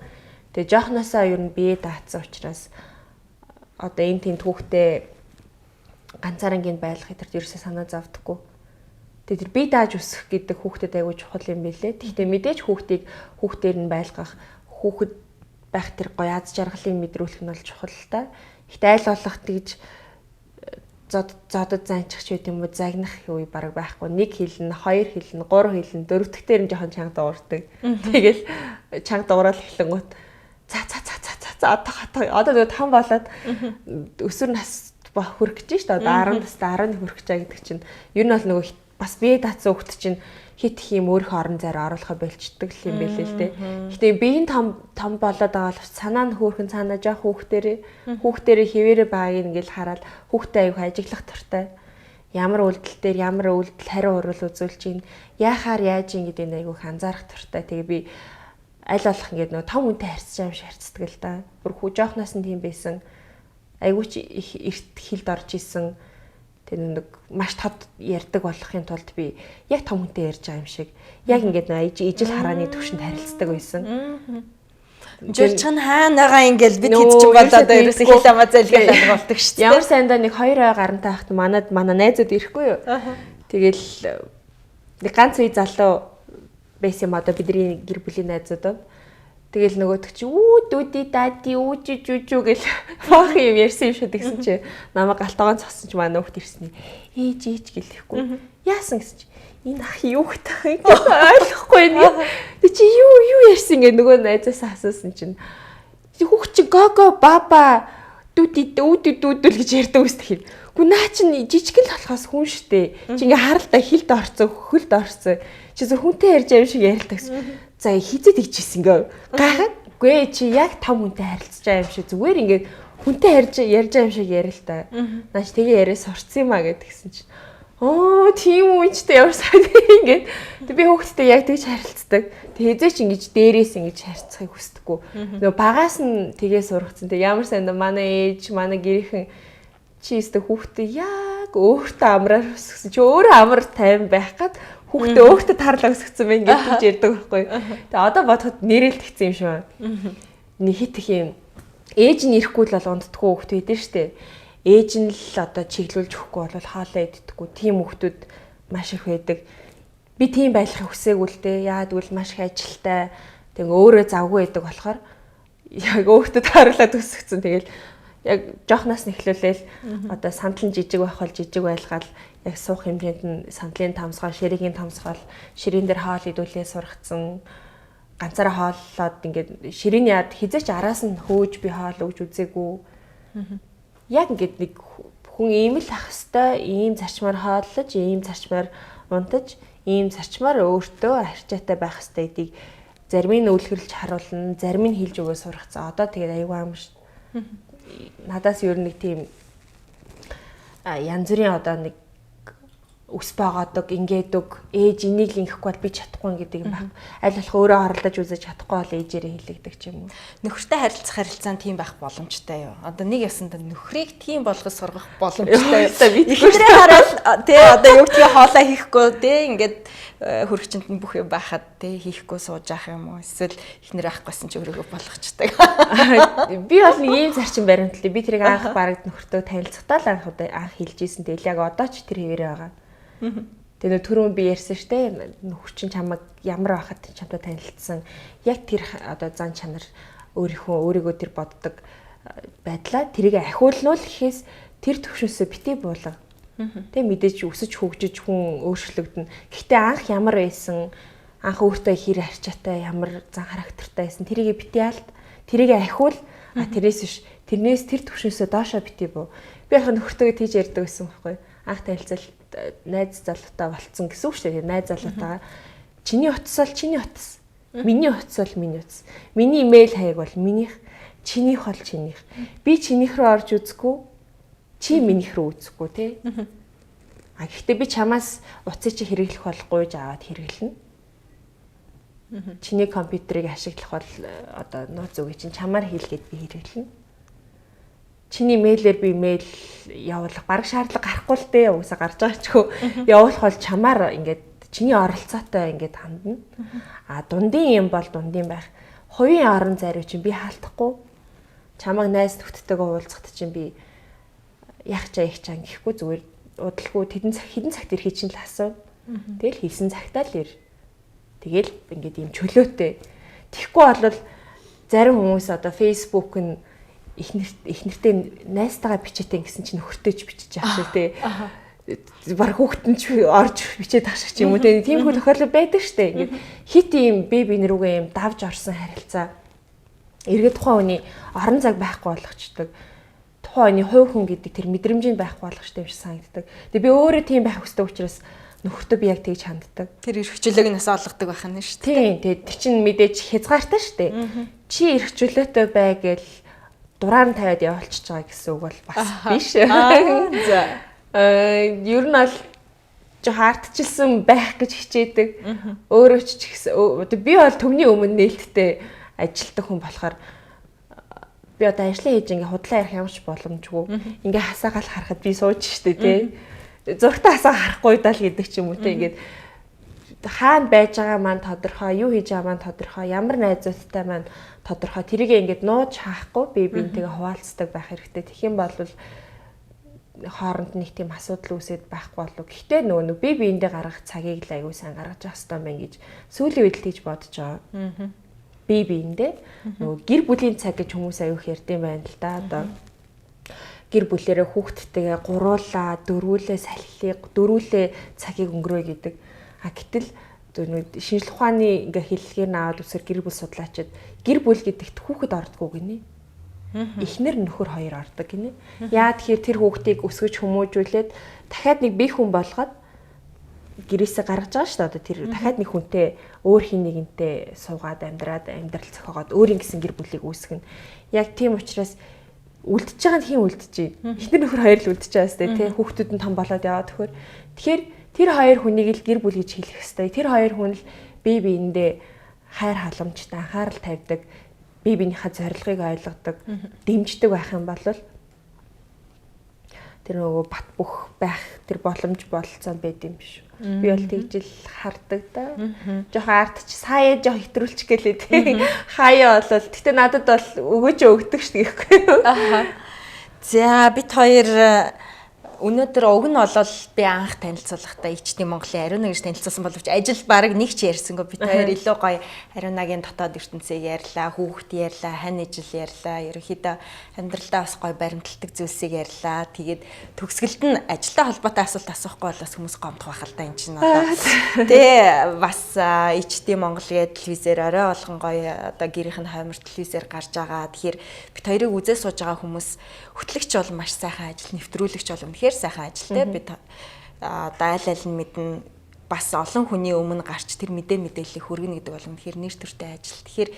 Тэгээ жоохносоо ер нь бие даацсан учраас одоо энэ тэнд хүүхдээ ганцаарынгийн байлгах хэвээр ерөөсөө санаа зовдөггүй. Тэгээ тэр бие дааж өсөх гэдэг хүүхдэд аягүй чухал юм билээ. Гэхдээ мэдээж хүүхдээр нь байлгах хүүхэд байх тэр гоё аз жаргалыг мэдрүүлэх нь бол чухал л та. Ихтэй айл болох тэгж зодод занчих ч үт юм уу загнах үе бараг байхгүй. 1 хэлнэ, 2 хэлнэ, 3 хэлнэ, 4 дахь дээр нь жоохон чанга дуурдаг. Тэгэл чанга дуурал эхлэнгүүт одоо нөгөө том болоод өсвөр нас хүрэх гэж шүү дээ. Одоо 10 настай 11 хүрэх гэж байгаа гэдэг чинь ер нь бол нөгөө бас бие даацсан хүүхд чинь хит хим өөрийнхөө орон зайд оруулахаа болчдөг юм байлээ л дээ. Гэтэ биеийн том болоод байгаа бол санаа нь хөөрхөн цаанаа жоох хүүхдэрээ хിവэрэ байгааг ингээл хараад хүүхдээ аяг ажиглах туртай. Ямар үйлдэл дээр ямар үйлдэл хариу урвал үзүүлж ийн яахаар яаж ийн гэдэг нь аяг их анзаарах туртай. Тэгээ би аль болох ингээд нөгөө том үнтэй харьцаж юм шиг харьцдаг л да. Бүр хүү жоохноос нь тийм байсан. Айгуу ч их эрт хилд орж исэн. Тэр нэг маш тод ярьдаг болохын тулд би яг том хүнтэй ярьж байгаа юм шиг яг ингээд ижил харааны төвшөнд харилцдаг байсан. Жирчин хаана байгаа ингээл бид хэд ч болоод ерөөсөө хэл амаа зэлгээл болдог шүү дээ. Ямар сайндаа нэг 2 ой гарантай хахт манай найзууд ирэхгүй юу. Тэгэл нэг ганц үе залуу байсан юм одоо бидний гэр бүлийн найзууд. Тэгэл нөгөөдөг чи дүүди дади үжүжүжү гэл фах юм ярьсан юм шүү тэгсэн чи намайг галтагаан цогсон чи манай хүүхд ирсэн. Ээж гэлэхгүй. Яасан гэсэн чи энэ ах юу гэх ойлгохгүй нэ. Тэг чи юу ярьсан гэ нөгөө найзаасаа асуусан чинь хүүхд чи гого баба дүүди дүүдүүл гэж ярьдаг үстэй хин. Гү наа чин жижигэн л болохоос хүн штэ. Чи ингээ харалта хилд орцсон хөлд орцсон. Чи зөв хүнтэй ярьж юм шиг ярилдаг. За хизээ тэгчихсэн ингээ гайхаад гүй чи яг том хүнтэй харилцаж байгаа юм шиг зүгээр ингээ хүнтэй ярьж байгаа юм шиг ярил л та. Нааш тэгээ яриа сурцсан юм а гэдгсэн чинь тийм үү ч тэ ямар сайн ингээд би хүүхдтэй яг тэгж харилцдаг. Тэг хэзээ ч ингэж дээрээс ингэж харьцахыг хүсдэггүй. Нөгөө багаас нь тгээс сургацсан. Тэг ямар сайн манай ээж манай гэрийнхэн чи өстө хүүхдтэй яг өөртөө амраар өсгсөн. Чи өөрөө амар тайван байх гад хүүхдээ өөртөө тарлаа өсгсөн байх гэж хэлж ярьдаг байхгүй. Тэг одоо бодоход нэрэл тэгсэн юм шиг. Нэг хит их юм. Ээж нь ирэхгүй л бол унддаггүй хүүхд байдэн штэ. Ээж нь л одоо чиглүүлж өгөхгүй бол хоолоо иддэггүй. Тийм хүүхдүүд маш их байдаг. Би тийм байхыг хүсээгүй л дээ. Яа тэгвэл маш их ажилтай. Тэг өөрөө завгүй байдаг болохоор яг өөртөө тарлаад өсгсөн. Тэгэл яг жоохноос нь эхлүүлээл одоо сандлан жижиг байх бол жижиг байлгаал яг суух хэмжээнд нь сандлын тамсгал, ширэгийн тамсгал, ширийн дээр хоол идүүлээ сургацсан. Ганцаараа хооллоод ингээд ширийн яад хизээч араас нь хөөж би хоол өгж үзээгүй. Яг ингээд нэг хүн ийм л ах хэвээр ийм зарчмаар хооллож, ийм зарчмаар унтаж, ийм зарчмаар өөртөө арчаатай байх хэвээр гэдгийг зарим нь үлгэрлж харуулна, зарим нь хэлж өгөө сургацсан. Одоо тэгээд аюу аим ш. Надаас ер нь нэг тийм янз бүрийн одоо нэг ус байгаадаг, ингэдэг, ээж энийг л ингэхгүй бол би чадахгүй гэдэг юм байна. Аль болох өөрөө оролдож үзэж чадахгүй бол ээжээрээ хэлэгдэг ч юм уу. Нөхөртэй харилцаан тийм байх боломжтой юу? Одоо нэг ясанд нөхрийг тийм болгож сургах боломжтой юу? Ихнэрээ хараад тий одоо юу гэдгийг хоолоо хийхгүй тий ингээд хөрөгчөнд нь бүх юм байхад тий хийхгүй сууж ах юм уу? Эсвэл ихнэр авахгүйсэн ч өөрийгөө болгочдаг. Би бол нэг ийм зарчим баримтлаа. Би тэрийг анх бараг нөхөртөө танилцахтаа л анх хэлж ийсэн. Тэгэл яг одоо ч тэр хэвээрээ байгаа. Тэгээ түрүүн би ярьсан штэ нөхөр чинь чамайг ямар байхад чамтай танилцсан. Яг тэр одоо зан чанар өөрийгөө тэр боддог байдлаа тэрийг ахиулнуул гэхээс тэр төвшөөсөө битээ буулга. Тэг мэдээж өсөж хөгжиж хүн өөрчлөгдөнө. Гэхдээ анх ямар байсан, анх өөртөө хэр арчаатай, ямар зан характертай байсан тэрийг битээ алд. Тэрийг ахиул. Тэрээс биш. Тэрнээс тэр төвшөөсөө доошоо битээ буу. Би яг нөхөртөө тийж ярьдаг байсан байхгүй. Анх танилцал найз залуутай болцсон гэсэн үг шүү дээ. Найз залуутайгаа чиний утас бол чиний утас. Миний утас бол миний утас. Миний имэйл хаяг бол минийх, чинийх бол чинийх. Би чинийх рүү орж үзэхгүй, чи минийх рүү үзэхгүй тий. Гэхдээ би чамаас утсыг чи хэрэглэх бол гуйж аваад хэрэглэнэ. Чиний компьютерыг ашиглах бол одоо нууц үгүй чинь чамаар хийлгээд би хэрэглэнэ. Чиний мэйлээр би мэйл явуулах бараг шаардлага гарахгүй л дээ. Уусаа гарч байгаа ч хөө явуулах бол чамаар ингээд чиний оролцоотой ингээд хандна. Дундын юм бол дундын байх. Хувийн орон зайруу чинь би хаалтахгүй. Чамайг найз нөхдөдтэйгээ уулзахад чинь би яг чаа гэхгүй зүгээр удалгүй хэдэн цагт ирэх чинь л асуу. Тэгэл хийсэн цагтаа л ир. Тэгэл ингээд юм чөлөөтэй. Тэгхгүй бол зарим хүмүүс одоо Facebook нь ихнэртэй найзтайгаа бичээтэй гэсэн чинь нөхөртэй ч бичиж явах шүү дээ. Бараг хүүхдэн ч орж бичээд авах юм уу тийм хөө тохиолдол байдаг шүү дээ. Ингээд хит ийм беби нэрүүгээ ийм давж орсон харилцаа эргээд тухайн хүний орон зайг байхгүй болгочдөг. Тухайн хүний хувь хүн гэдэг тэр мэдрэмжийг байхгүй болгочтой юм шиг санагддаг. Тэгээ би өөрөө тийм байх хүсдэг учраас нөхөртөө би яг тэгж ханддаг. Тэр эрх чөлөөг нас олгодог байх нь шүү дээ. Тийм тэр чинь мэдээж хязгаартай шүү дээ. Чи эрх чөлөөтэй бай гэл дураар нь тавиад явуулчихж байгаа гэсэн үг бол бас биш. За. Ер нь бол жоо хартчихсан байх гэж хичээдэг. Өөрөө ч гэсэн би бол төвний өмнө нээлттэй ажилтдаг хүн болохоор би одоо ажлаа хийж ингээ худлаа ярих ямарч боломжгүй. Ингээ хасаагаал харахад би сууж штэ тий. Зургтаа хасаа харахгүй даа л гэдэг ч юм уу тий. Ингээд хаана байж байгаа маань тодорхой, юу хийж байгаа маань тодорхой, ямар найзуудтай маань тодорхой. Тэрийг ингээд нууж хаахгүй би бинтэйгээ хуваалцдаг байх хэрэгтэй. Тэгэх юм бол хооронд нэг тийм асуудал үүсээд байхгүй болов. Гэхдээ нөгөө би биендээ гаргах цагийг л аягүй сайн гаргаж авах хэрэгтэй байна гэж сүүлийн үед л тийж бодож байгаа. Би биендээ нөгөө гэр бүлийн цаг гэж хүмүүс аягүй ярьдсан байна л да. Одоо гэр бүлэрээ хүүхдтэйгээ гуруулаа, дөрвүүлээ салхилыг, дөрвүүлээ цагийг өнгөрөөе гэдэг. Гэтэл шинжлэх ухааны ингээ хэллэгээр наваад үсэр гэр бүл судлаачид гэр бүл гэдэгт хүүхэд ордгоо гинэ. Эхнэр нөхөр хоёр ордог гинэ. Яа тэгэхээр тэр хүүхдийг өсгөж хүмүүжүүлээд дахиад нэг бие хүн болгоод гэрээсээ гаргаж байгаа шүү дээ. Одоо тэр дахиад нэг хүнтэй өөр хин нэгэнтэй суугаад амьдрал зохиогоод өөрийн гэсэн гэр бүлийг үүсгэнэ. Яг тийм учраас үлдчихэж байгаа нь хин үлдчихэж байна. Эхнэр нөхөр хоёр л үлдчихэж байгаа сте тий хүүхдүүд нь том болоод яваад төхөр. Тэгэхээр тэр хоёр хүнийг л гэр бүл гэж хэлэх хэвээр. Тэр хоёр хүн л бие биендээ хайр халамжтай анхаарал тавьдаг, бие биенийхээ зорилгыг ойлгодог, дэмждэг байх юм бол тэр нөгөө бат бөх байх тэр боломж болцоо байд юм биш үү. Би бол тэгж л хардаг да. Жохон арт ч сая жоох хэтрүүлчих гэлээ тий. Хаяа болол. Гэтэ надад бол өгөөж өгдөг шүү дээ. За бид хоёр өнөөдөр уг нь болол би анх танилцуулахдаа ичдийн Монголын Ариун нагж танилцуулсан боловч ажил баг нэг ч ярьсангүй бид хоёр илүү гоё Ариун нагийн дотоод ертөнцийг ярьлаа, хүүхд ярьлаа, хань ижил ярьлаа, ерөнхийдөө амьдралдаа бас гоё баримталдаг зүйлсийг ярьлаа. Тэгээд төгсгөлд нь ажилтай холбоотой асуулт асуухгүй бол бас хүмүүс гомдох байх л да энэ чинь одоо. Тэ бас ичдийн Монголын телевизээр орой болгон гоё одоо гэрийнх нь хоймор телевизээр гарч байгаа. Тэгэхээр бид хоёрыг үзээ сууж байгаа хүмүүс хөтлөгч бол маш сайхан ажил, нэвтрүүлэгч бол үнэхээр сайхан ажилтай бид аль нь мэднэ бас олон хүний өмнө гарч тэр мэдээллийг хүргэнэ гэдэг бол үнэхээр нэр төртэй ажил. Тэгэхээр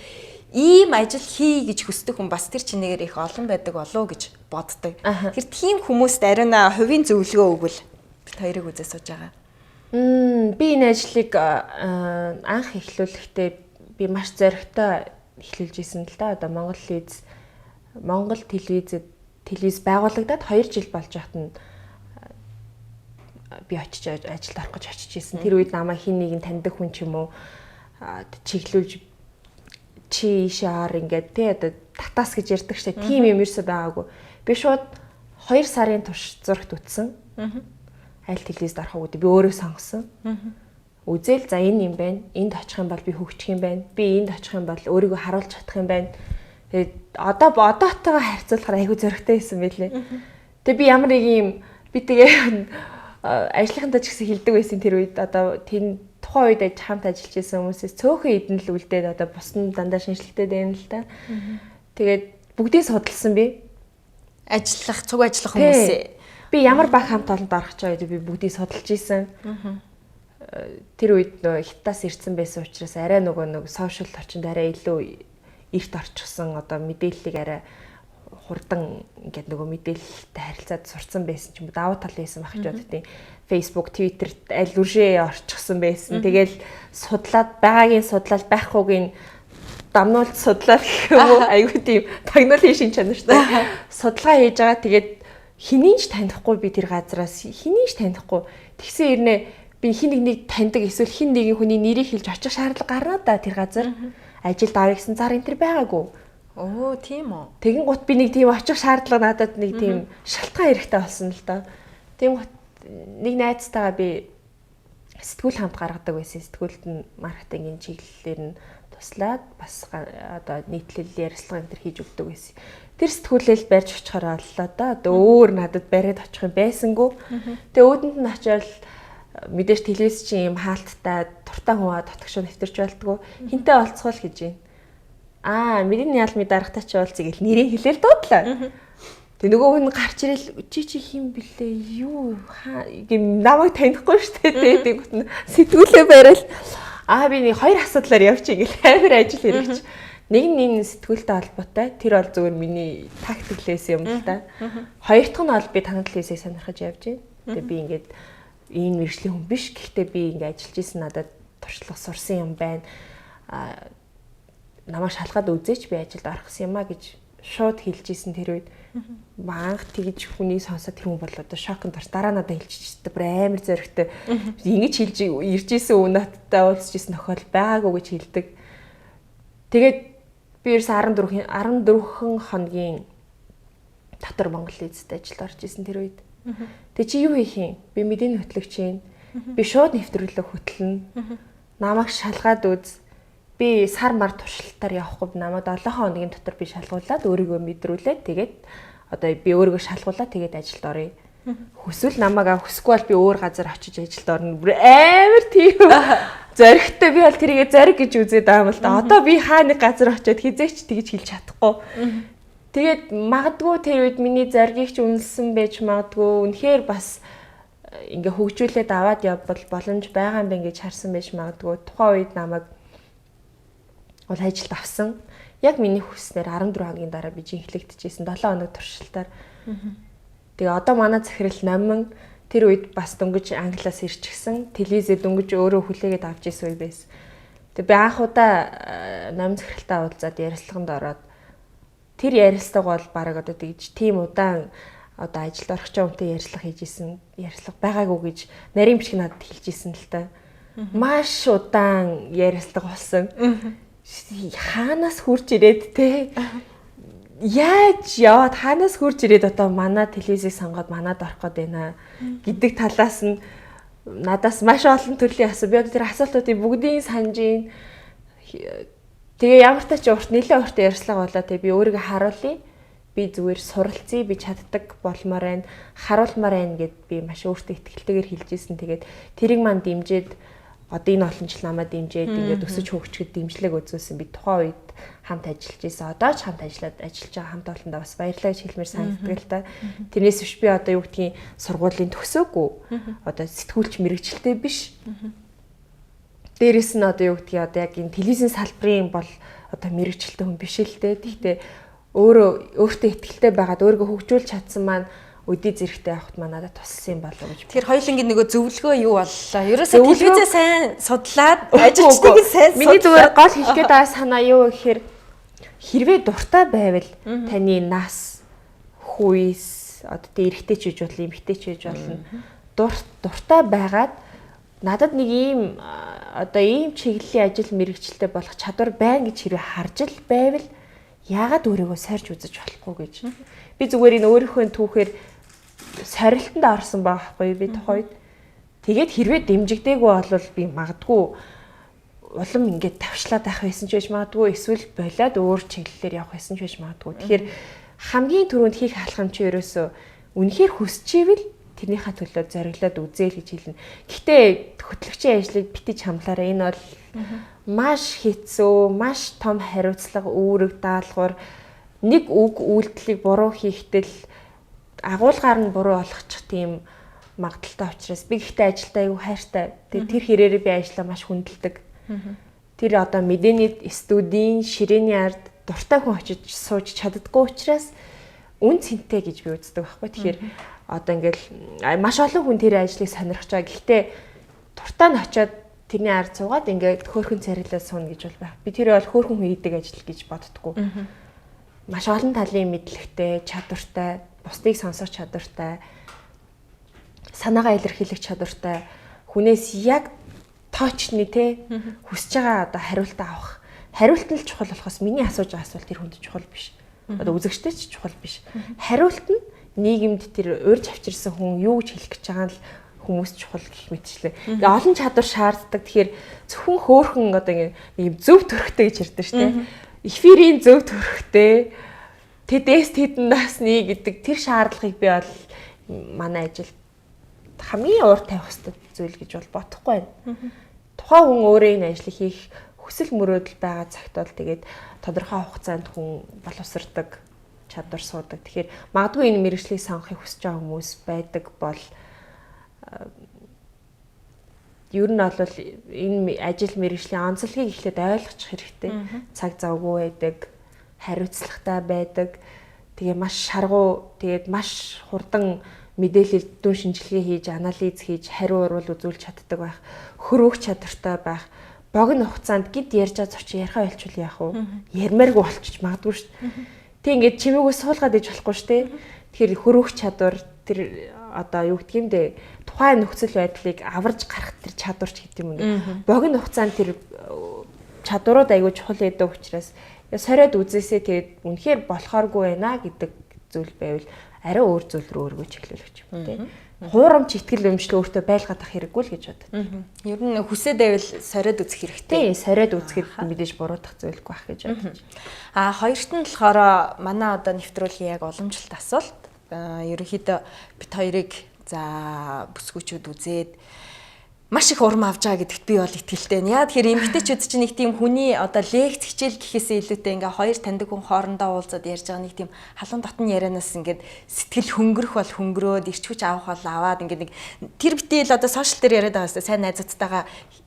ийм ажил хий гэж хүсдэг хүн бас тэр чинээгээр их олон байдаг болов гэж боддог. Тэгэхээр тийм хүмүүст ариуна хувийн зөвлөгөө өгвөл бид хоёрыг үзээ сууж байгаа. Би энэ ажлыг анх эхлүүлэхдээ би маш зоригтой эхлүүлж исэн л да. Одоо Монгол телевиз байгуулагдаад 2 жил болж байхад нь би очиж ажилд орох гэж очиж исэн. Тэр үед намайг хин нэгэн таньдаг хүн ч юм уу чиглүүлж чи ишаар ингээд тий одоо татаас гэж ярьдаг штэ. Тим юм ерөөсөй байгаагүй. Би шууд 2 сарын турш зурагт үтсэн. Аль телевизд орох уу гэдэг би өөрөө сонгосон. Үзэл за энэ юм байна. Энд очих юм бол би хөгжих юм байна. Би энд очих юм бол өөрийгөө харуулж чадах юм байна. Тэгээд одоотойгоо харьцуулахаар айгүй зөрөгтэй байсан байлээ. Тэгээд би ямар нэг юм би тэгээ ажлынхантаа ч гэсэн хилдэг байсан тэр үед. Одоо тэр тухайн үед хамт ажиллаж байсан хүмүүсээс цөөхөн эдэн л үлдээд одоо бус нь дандаа шинжлэхтэй байна л да. Тэгээд бүгдийг судалсан би. Цуг ажиллах хүмүүсээ. Би ямар баг хамт олонд орох ч байгаад би бүгдийг судалж исэн. Тэр үед хятадаас ирсэн байсан учраас арай нөгөө сошиал орчинд арай илүү эрт орчихсон одоо мэдээллийг арай хурдан ингээд нөгөө мэдээлэлтэй харилцаад сурцсан байсан ч юм уу давуу тал байсан байх ч боддیں۔ Facebook, Twitter аль үржээ орчихсон байсан. Тэгэл байгаагийн судлаад байхгүйг дамнуулж судлаад гэх юм уу айгүй тийм тагнуулын шин чанартай судалгаа хийж байгаа. Тэгээд хэнийг ч танихгүй би тэр газараас хэнийг ч танихгүй. Тэгсэн ирнэ би хин нэгнийг таньдаг эсвэл хин нэгэн хүний нэрийг хэлж очих шаардлага гарна да тэр газар. Ажилд авъя гэсэн зар энэ төр байгаагүй. Оо тийм үү. Тэгин гут би нэг тийм очих шаардлага надад нэг тийм шалтгаан хэрэгтэй болсон л доо. Тийм гут нэг найзтайгаа би сэтгүүл хамт гаргадаг байсан. Сэтгүүлд нь маркетингийн чиглэлээр нь туслаад бас одоо нийтлэл ярилцлага энэ төр хийж өгдөг байсан. Тэр сэтгүүлэл барьж очихоор боллоо да. Одоо өөр надад бариад очих юм байсангүй. Тэгээ өөдөнд нь очиод мэдээж телевиз чинь юм хаалттай туртаа хүн татгшоо нэвтэрч байлтгүй хинтээ олцгоол гэж байна. Мэдээний ялмын дарагтай ч уулзъя гэл нэрийг хэлээл дуудлаа. Тэг нөгөө хүн гарч ирэл чи хин блэ юу гэм намайг танихгүй штэ тэгээд сэтгүүлээ барайл би нэг 2 асуудлаар явчих гэл амар ажил хэрэгч. Нэг нь энэ сэтгүүлтэй холбоотой тэр бол зөвөр миний тактиклээс юм л да. Хоёр дахь нь бол би танад телевизээ сонирхож явж байна. Тэгээ би ингээд энэ мэржлийн хүн биш. Гэхдээ би ингээд ажиллаж исэн надад туршлага сурсан юм байна. Намайг шалгаад үзээч би ажилд орохсон юм а гэж шууд хэлж исэн тэр үед. Манх тэгж хүний сонсоод тэр хүн бол одоо шокнд орс дараа надад хэлчихсэн. Бүр амар зөрөгтэй. Ингэж хэлж ирж исэн үн надтай уулзж исэн тохиол байгаагүй гэж хэлдэг. Тэгээд би ерөөс 14 хоногийн дотор Монгол эзэд ажилд орж исэн тэр үед. Тэг чи юу хийх юм? Би мэдээний хөтлөгч юм. Би шууд нэвтрүүлэг хөтлөнө. Намайг шалгаад үз. Би сар мар туршилтаар явахгүй намайг 7 хоногийн дотор би шалгуулад өөрийгөө мэдрүүлээд тэгээд одоо би өөрийгөө шалгуулаад тэгээд ажилд оръё. Хүсвэл намайг хүсэхгүй бол би өөр газар очиж ажилд орно. Амар тийм зоригтой би бол тэрийгэ зориг гэж үзээд байгаа юм л да. Одоо би хаа нэг газар очиод хизээч тэгж хэлж чадахгүй. Тэгээд магадгүй тэр үед миний зоригийг ч үнэлсэн байж магадгүй. Үнэхээр бас ингээ хөгжүүлээд аваад явбал боломж байгаа юм байна гэж харсан байж магадгүй. Тухайн үед намайг бол ажилд авсан. Яг миний хүснээр 14 хоногийн дараа би жинхлэгдэжсэн 7 хоног туршилтаар. Тэгээ одоо манай захирал номин тэр үед бас дөнгөж англиас ирчихсэн. Телевизэд дөнгөж өөрөө хүлээгээд авч ирсэн үе байсан. Тэгээ би анх удаа номин захиралтай уулзаад ярилцлаганд ороод тэр ярилцлага бол баг одоо тэгж тийм удаан одоо ажилд орох ч юмтай ярилцлага хийж исэн. Ярилцлага байгаагүй гэж нарийн бичиг надад хэлж исэн л та. Маш удаан ярилцлага болсон. Хаанаас хурж ирээд те яаж яваад хаанаас хурж ирээд одоо манай телевизийг сонгоод манад орох гээд байна гэдэг талаас нь надаас маш олон төрлийн асуу. Би тэр асуултуудыг бүгдийг санаж ийн. Тэгээ ямар ч тач урт нэлээд урт ярьслага болоо те би өөрийгөө харуулъя. Би зүгээр суралцъя, би чаддаг болмоор байна, харуулмаар байна гэд би маш өөртөө ихтэйгээр хэлж ийсэн. Тэгээд тэрийг маань дэмжиж одоо энэ олон жил намайг дэмжиж ингээд өсөж хөгжөхөд дэмжлэг үзүүлсэн. Би тухайн үед хамт ажиллаж ийсэн. Одоо ч хамт ажиллаж байгаа хамт олондоо бас баярлалаа гэж хэлмээр санагддаг л та. Тэрнээс биш би одоо юу гэдгийг сургуулийн төгсөөгүй. Одоо сэтгүүлч мэрэгчлээ биш. Дээрээс нь одоо юу гэдгийг одоо яг энэ телевизийн салбарын бол одоо мэрэгчлээ хүн биш л дээ. Гэхдээ өөртөө ихтэй байгаад өөрийгөө хөгжүүлж чадсан маань өдий зэрэгтэй явахт маа надад туссан юм болов уу гэж. Тэгэхээр хоёулангийн нөгөө зөвлөгөө юу боллоо? Ерөөсөө телевизээ сайн судлаад ажилчдыг сайн судлаад миний зүгээр гол хэлэх гээд байгаа санаа юу гэхээр хэрвээ дуртай байвал таны нас, хүйс, одоо тэ эрэгтэй ч гэж болно, эмэгтэй ч гэж болно. Дуртай байгаад надад нэг ийм одоо ийм чиглэлийн ажил мэргэжилтэй болох чадвар байна гэж хэрвээ харж л байвал яагаад өөрийгөө сорж үзэж болохгүй гэж. Би зүгээр энэ өөрийнхөө түүхээр сорилтонд орсон байхгүй би тухайд. Тэгээд хэрвээ дэмжигдээгүй болвол би магадгүй улам ингээд тавчлаад авах байсан ч байж магадгүй эсвэл болоод өөр чиглэлээр явах байсан ч байж магадгүй. Тэгэхээр хамгийн түрүүнд хийх алхам чи ерөөсөө үнэхээр хүсчихвэл тэрнийхээ төлөө зориглоод үзээл гэж хэлнэ. Гэхдээ хөтлөгчийн ажлыг битгий хамлаараа энэ бол маш хэцүү, маш том хариуцлага, үүрэг даалгавар, нэг үг үйлдэлийг буруу хийхдээ л агуулгаар нь буруу болгочих тийм магадaltaй учраас би гэхдээ ажилдаа аюу хайртай. Тэр хэрээрээ би ажиллаа маш хүндэлдэг. Тэр одоо мэдээний студийн ширээний ард дуртай хүн очиж сууж чаддаггүй учраас үн цэнтэй гэж би үздэг байхгүй. Тэгэхээр одоо ингээл маш олон хүн тэр ажлыг сонирхож байгаа. Гэхдээ дуртай нь очиод тэрний ард суугаад ингээд хөөрхөн царилаа сууна гэж бол байх. Би тэр бол хөөрхөн хүн хийдэг ажил гэж боддоггүй. Маш олон талын мэдлэгтэй, чадвартай, бусдыг сонсох чадвартай, санаагаа илэрхийлэх чадвартай хүнээс яг тоочны те хүсэж байгаа одоо хариулт авах. Хариулт нь л чухал болохоос миний асууж байгаа асуулт тэр хүнд чухал биш. Одоо үзэгчтэй ч чухал биш. Хариулт нь нийгэмд тэр урьж авчирсан хүн юу гэж хэлэх гэж байгаа нь хүмүүс чухал гэх мэтчлээ. Тэгээ олон чадвар шаарддаг. Тэгэхээр зөвхөн хөөхөн одоо ийм зөв төрхтэй гэж ярьдаг шүү дээ. Эфирийн зөв төрхтэй тэдэс тэдэн насны гэдэг тэр шаардлагыг би бол манай ажилд хамгийн урд тавих хэрэгтэй зүйл гэж бол бодохгүй байна. Тухайн хүн өөрөө энэ ажлыг хийх хүсэл мөрөөдөл байгаа цагт бол тэгээд тодорхой хугацаанд хүн боловсрдог, чадвар суудаг. Тэгэхээр магадгүй энэ мэргэжлийг сонгохыг хүсэж байгаа хүмүүс байдаг бол ер нь бол энэ ажил мэргэжлийн онцлогийг эхлээд ойлгочих хэрэгтэй. Цаг завгүй байдаг, хариуцлагатай байдаг. Тэгээ маш шаргуу, тэгээд маш хурдан мэдээлэл дүн шинжилгээ хийж, анализ хийж, хариу урвал үзүүлж чаддаг байх, хөрөөх чадвартай байх, богино хугацаанд гид ярьж байгаа зочин ярихаа болчихвол яах вэ? Ярмааргүй болчих магадгүй шүү дээ. Тэг ингээд чимээгөө суулгаад иж болохгүй шүү дээ. Тэгэхээр хөрөөх чадвар тэр одоо юу гэдг юм бэ? Тухайн нөхцөл байдлыг аварж гарах тэр чадвар ч гэдэг юм уу. Богино хугацаанд тэр чадварууд аягүй чухал байдаг учраас сориод үзээсээ тэгээд үнэхээр болохооргүй байна гэдэг зүйл байвал арай өөр зүйл рүү өргөж эхлүүлэх юм тийм. Хуурамч итгэл өмчлөө өөртөө байлгаад ах хэрэггүй л гэж боддог. Ер нь хүсээ дэвэл сориод үзэх хэрэгтэй. Тийм, сориод үзэхэд мэдээж буруутах зүйлгүй ах гэж бодож. Хоёрт нь болохоор манай одоо нэвтрүүлгийн яг уламжлалт асуулт. Ерөнхийдөө бит хоёрыг за бүсгүүчүүд үзээд маш их урам авч байгаа гэдэгт би бол итгэлтэй байна. Яа тэгэхээр эмэгтэйчүүд чинь нэг тийм хүний одоо лекц хичээл гэхээсээ илүүтэй ингээ хоёр таньдаг хүн хоорондоо уулзаад ярьж байгаа нэг тийм халуун дотн ярианаас ингээд сэтгэл хөнгөрөх бол хөнгөрөөд ирч хүч авах бол аваад ингээд нэг тэр битэл одоо сошиал дээр яриад байгаа хэвээр сайн найзуудтайгаа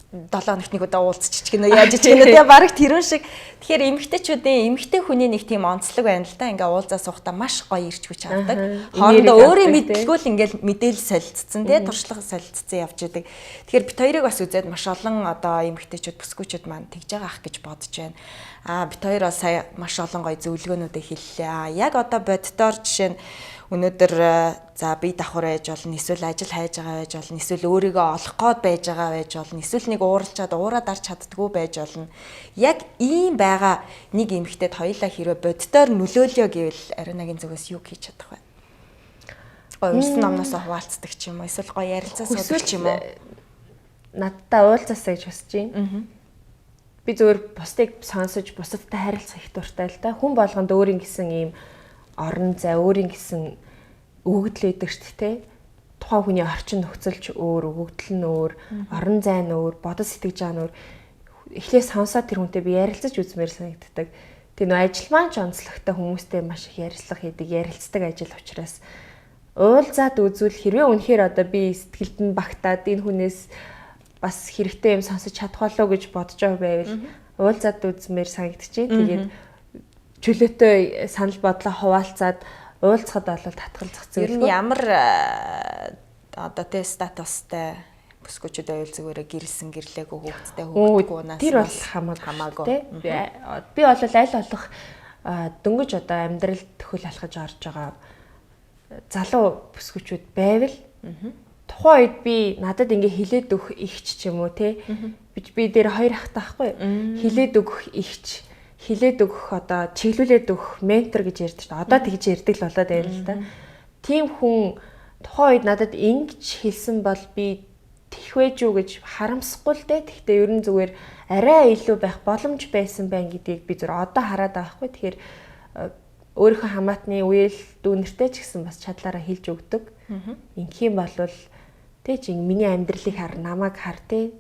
7 хоногт нэг удаа уулзчих гэнэ яаж ич гэнэ тэгээ баг тэрүүн шиг. Тэгэхээр эмэгтэй хүний нэг тийм онцлог байна л да. Ингээ уулзаа суухтаа маш гоё ирч хүч авдаг. Хоорондоо өөрөө мэдэлгүүл ингээл мэдээлэл солилцсон тий туршлага солилцсон явж идэг. Тэгэхээр бит хоёрыг бас үзээд маш олон одоо эмэгтэйчүүд бүсгүүчүүд маань тэгж байгаа ах гэж бодож байна. Бит хоёр бас сая маш олон гоё зөвлөгөөнүүдийг хэллээ. Яг одоо боддоор жишээ нь өнөөдөр за бие давхар байж болно, эсвэл ажил хайж байгаа байж болно, эсвэл өөрийгөө олох гээд байж байгаа байж болно, эсвэл нэг ууралчаад уураа дарч чаддгүй байж болно. Яг ийм байгаа нэг эмэгтэйд хоёулаа хэрвээ боддоор нөлөөлөё гэвэл Ариунагийн зүгээс юу хийж чадах вэ? Гоё унсан номноос хуваалцдаг ч юм уу, эсвэл гоё ярилцаа суудаг ч юм уу? Надтай уулзаасаа гэж хүсэж байна. Би зөвөр бусдыг сонсож, бусадтай харилцах их дуртай л да. Хүн болгонд өөрийн гэсэн ийм орон зай, өөрийн гэсэн өгөгдөл өгдөг шүү дээ. Тухайн хүний орчин нөхцөлч өөр, өгөгдөл нь өөр, орон зай нь өөр, бодол сэтгэж байгаа нь өөр. Эхлээд сонсоод тэр хүнтэй би ярилцаж үзмээр санагддаг. Тэр нөө ажил маань ч онцлогтой хүмүүстэй маш их ярилцлага хийдэг, ярилцдаг ажил учраас уулзаад үзвэл хэрвээ үнэхээр одоо би сэтгэлд нь багтаад энэ хүнээс бас хэрэгтэй юм сонсож чадах болоо гэж бодож байгаа байвал уулзаад үзмээр санагдчихээн. Тэгээд чөлөөтэй санал бодлоо хуваалцаад уулзахад бол татгалзах зүйл. Ер нь ямар одоо тэ статустай бүсгүүчүүд байвал зүгээрээ гэрэлсэн гэрлээгүй хүүхэдтэй хүүхдгүүнаас тэр бол хамаагүй. Би бол аль болох дөнгөж одоо амьдрал төхөл алхаж орж байгаа залуу бүсгүүчүүд байвал тухайн үед би надад ингээ хилээд өгөх ихч ч юм уу те би дээр 2 ахтай байхгүй хилээд өгөх ихч хилээд өгөх одоо чиглүүлээд өгөх ментор гэж ярьдаг шүү дээ. Одоо тэгж ярьдаг л болоод байна л да. Тийм хүн тухайн үед надад ингэж хэлсэн бол би тэгвэж үү гэж харамсахгүй л дээ. Гэхдээ ер нь зүгээр арай илүү байх боломж байсан байна гэдгийг би зөв одоо хараад байгаа хгүй. Тэгэхээр өөрийнхөө хамаатны үеэл дүүнэртэй ч гэсэн бас чадлаараа хэлж өгдөг. Инх юм бол тэ чи миний амьдралыг хар, намайг хар тэ.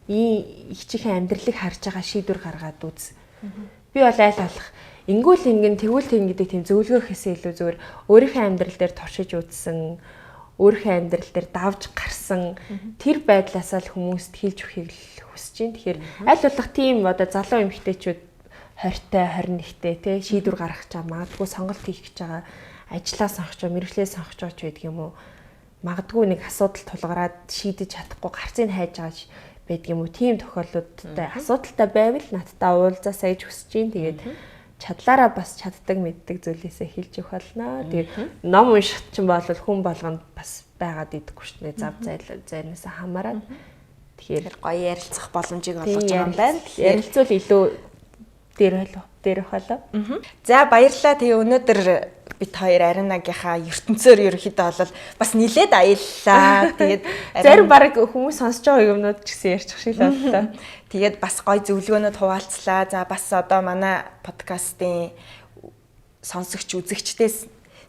Их чихэн амьдралыг харж байгаа шийдвэр гаргаад үз. Би бол айл алах ингүүл ингэн тэгвэл тийм гэдэг тийм зөвлөгөө гэхээсээ илүү зүгээр өөрийнхөө амьдрал дээр туршиж үзсэн, өөрийнхөө амьдрал дээр давж гарсан тэр байдлаасаа л хүмүүст хэлж өгөхийг л хүсэж байна. Тэгэхээр аль болох тийм одоо залуу эмэгтэйчүүд 20-тай 21-тэй тий шийдвэр гаргах гэж магадгүй сонголт хийх гэж байгаа ажлаа сонгож байгаа, мэргэжлээ сонгож байгаа ч байдаг юм уу? Магадгүй нэг асуудал тулгараад шийдэж чадахгүй гарцыг хайж байгаа байдаг юм уу? Тийм тохиолдлуудтай асуудалтай байвал надтай уулзаасаа гэж хүсэж байна. Тэгээд чадлаараа бас чаддаг мэддэг зүйлээсээ хэлж өгөх болно. Тэгээд ном унших чинь бол хүн болгонд бас байгаад идэггүй шүү дээ. Зав зайнаасаа хамаарат. Тэгэхээр гоё ярилцах боломжийг олгож байгаа юм байна. Ярилцвал илүү дээрх болоо. За баярлалаа. Тэгээ өнөөдөр бид хоёр Аринагийнхаа ертөнцөөр ерөөхдөө бол бас нилээд аяллаа. Тэгээд зарим баг хүмүүс сонсож байгаа юмнууд ч гэсэн ярьчих шиг л боллоо. Тэгээд бас гоё зөвлөгөөнүүд хуваалцлаа. За бас одоо манай подкастын сонсогч үзэгчдээс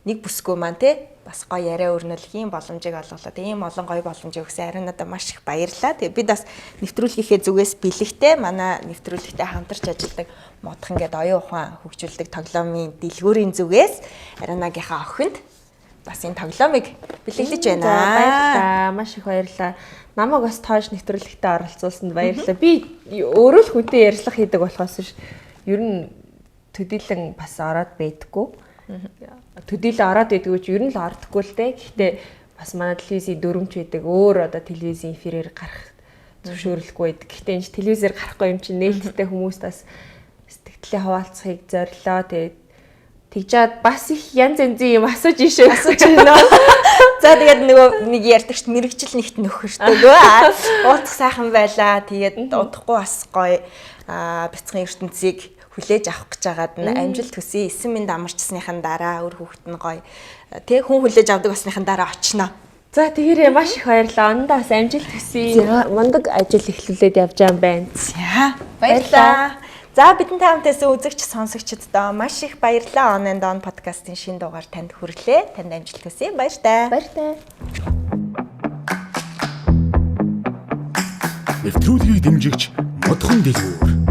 нэг бүсгүй маань те бас гоё яриа өрнөлөх юм боломжийг олголоо. Тийм олон гоё боломжийг өгсөн Аринадаа маш их баярлалаа. Тэгээд бид бас нэвтрүүлгийнхээ зүгээс бэлэгтэй манай нэвтрүүлэгтэй хамтарч ажилладаг Модхон гэдэг оюун ухаан хөгжүүлдэг тоглоомын дэлгүүрийн зүгээс Аринагийнхаа охинд бас энэ тоглоомыг бэлэглэж байна. Баярлалаа. Маш их баярлалаа. Намайг бас тоож нэвтрүүлэгтээ оролцуулсанд баярлалаа. Би өөрөө л хүнтэй ярилцлага хийдэг болохоос ш. Ер нь төдийлөн бас ороод байдаггүй. Төдийлөн ороод байдгүй чи ер нь л ордоггүй л дээ. Гэхдээ бас манай телевизийн дөрөмч байдаг. Өөр одоо телевизийн эфирээр гарах зөвшөөрлөхгүй байдаг. Гэхдээ энэ телевизээр гарахгүй юм чи нээлттэй хүмүүст бас сэтгэлээ хуваалцахыг зорилоо. Тэгээд тэгжээд бас их янз янзын юм асууж байна. За тэгээд нөгөө нэг ярьдагч мэрэгжил нэгт нөхөртөө ууцх сайхан байлаа. Тэгээд удахгүй бас гоё бяцхан ертөнцийг хүлээж авах гэж байгаад нь амжилт хүсье. Эсэн минь амарчсныхан дараа өр хүүхэд нь гоё тэг хүн хүлээж авдаг басныхан дараа очно. За тэгээрээ маш их баярлалаа. Ондоо бас амжилт хүсье. Мундаг ажил эхлүүлээд явж байгаа юм байна. За баярлалаа. За бидэнтэй хамтаас үзэгч сонсогчдоо маш их баярлалаа. On and On подкастын шинэ дугаар танд хүрлээ. Танд амжилт хүсье. Баяртай. Баяртай. Нэвтрүүлгийг дэмжигч Модхон дэлгүүр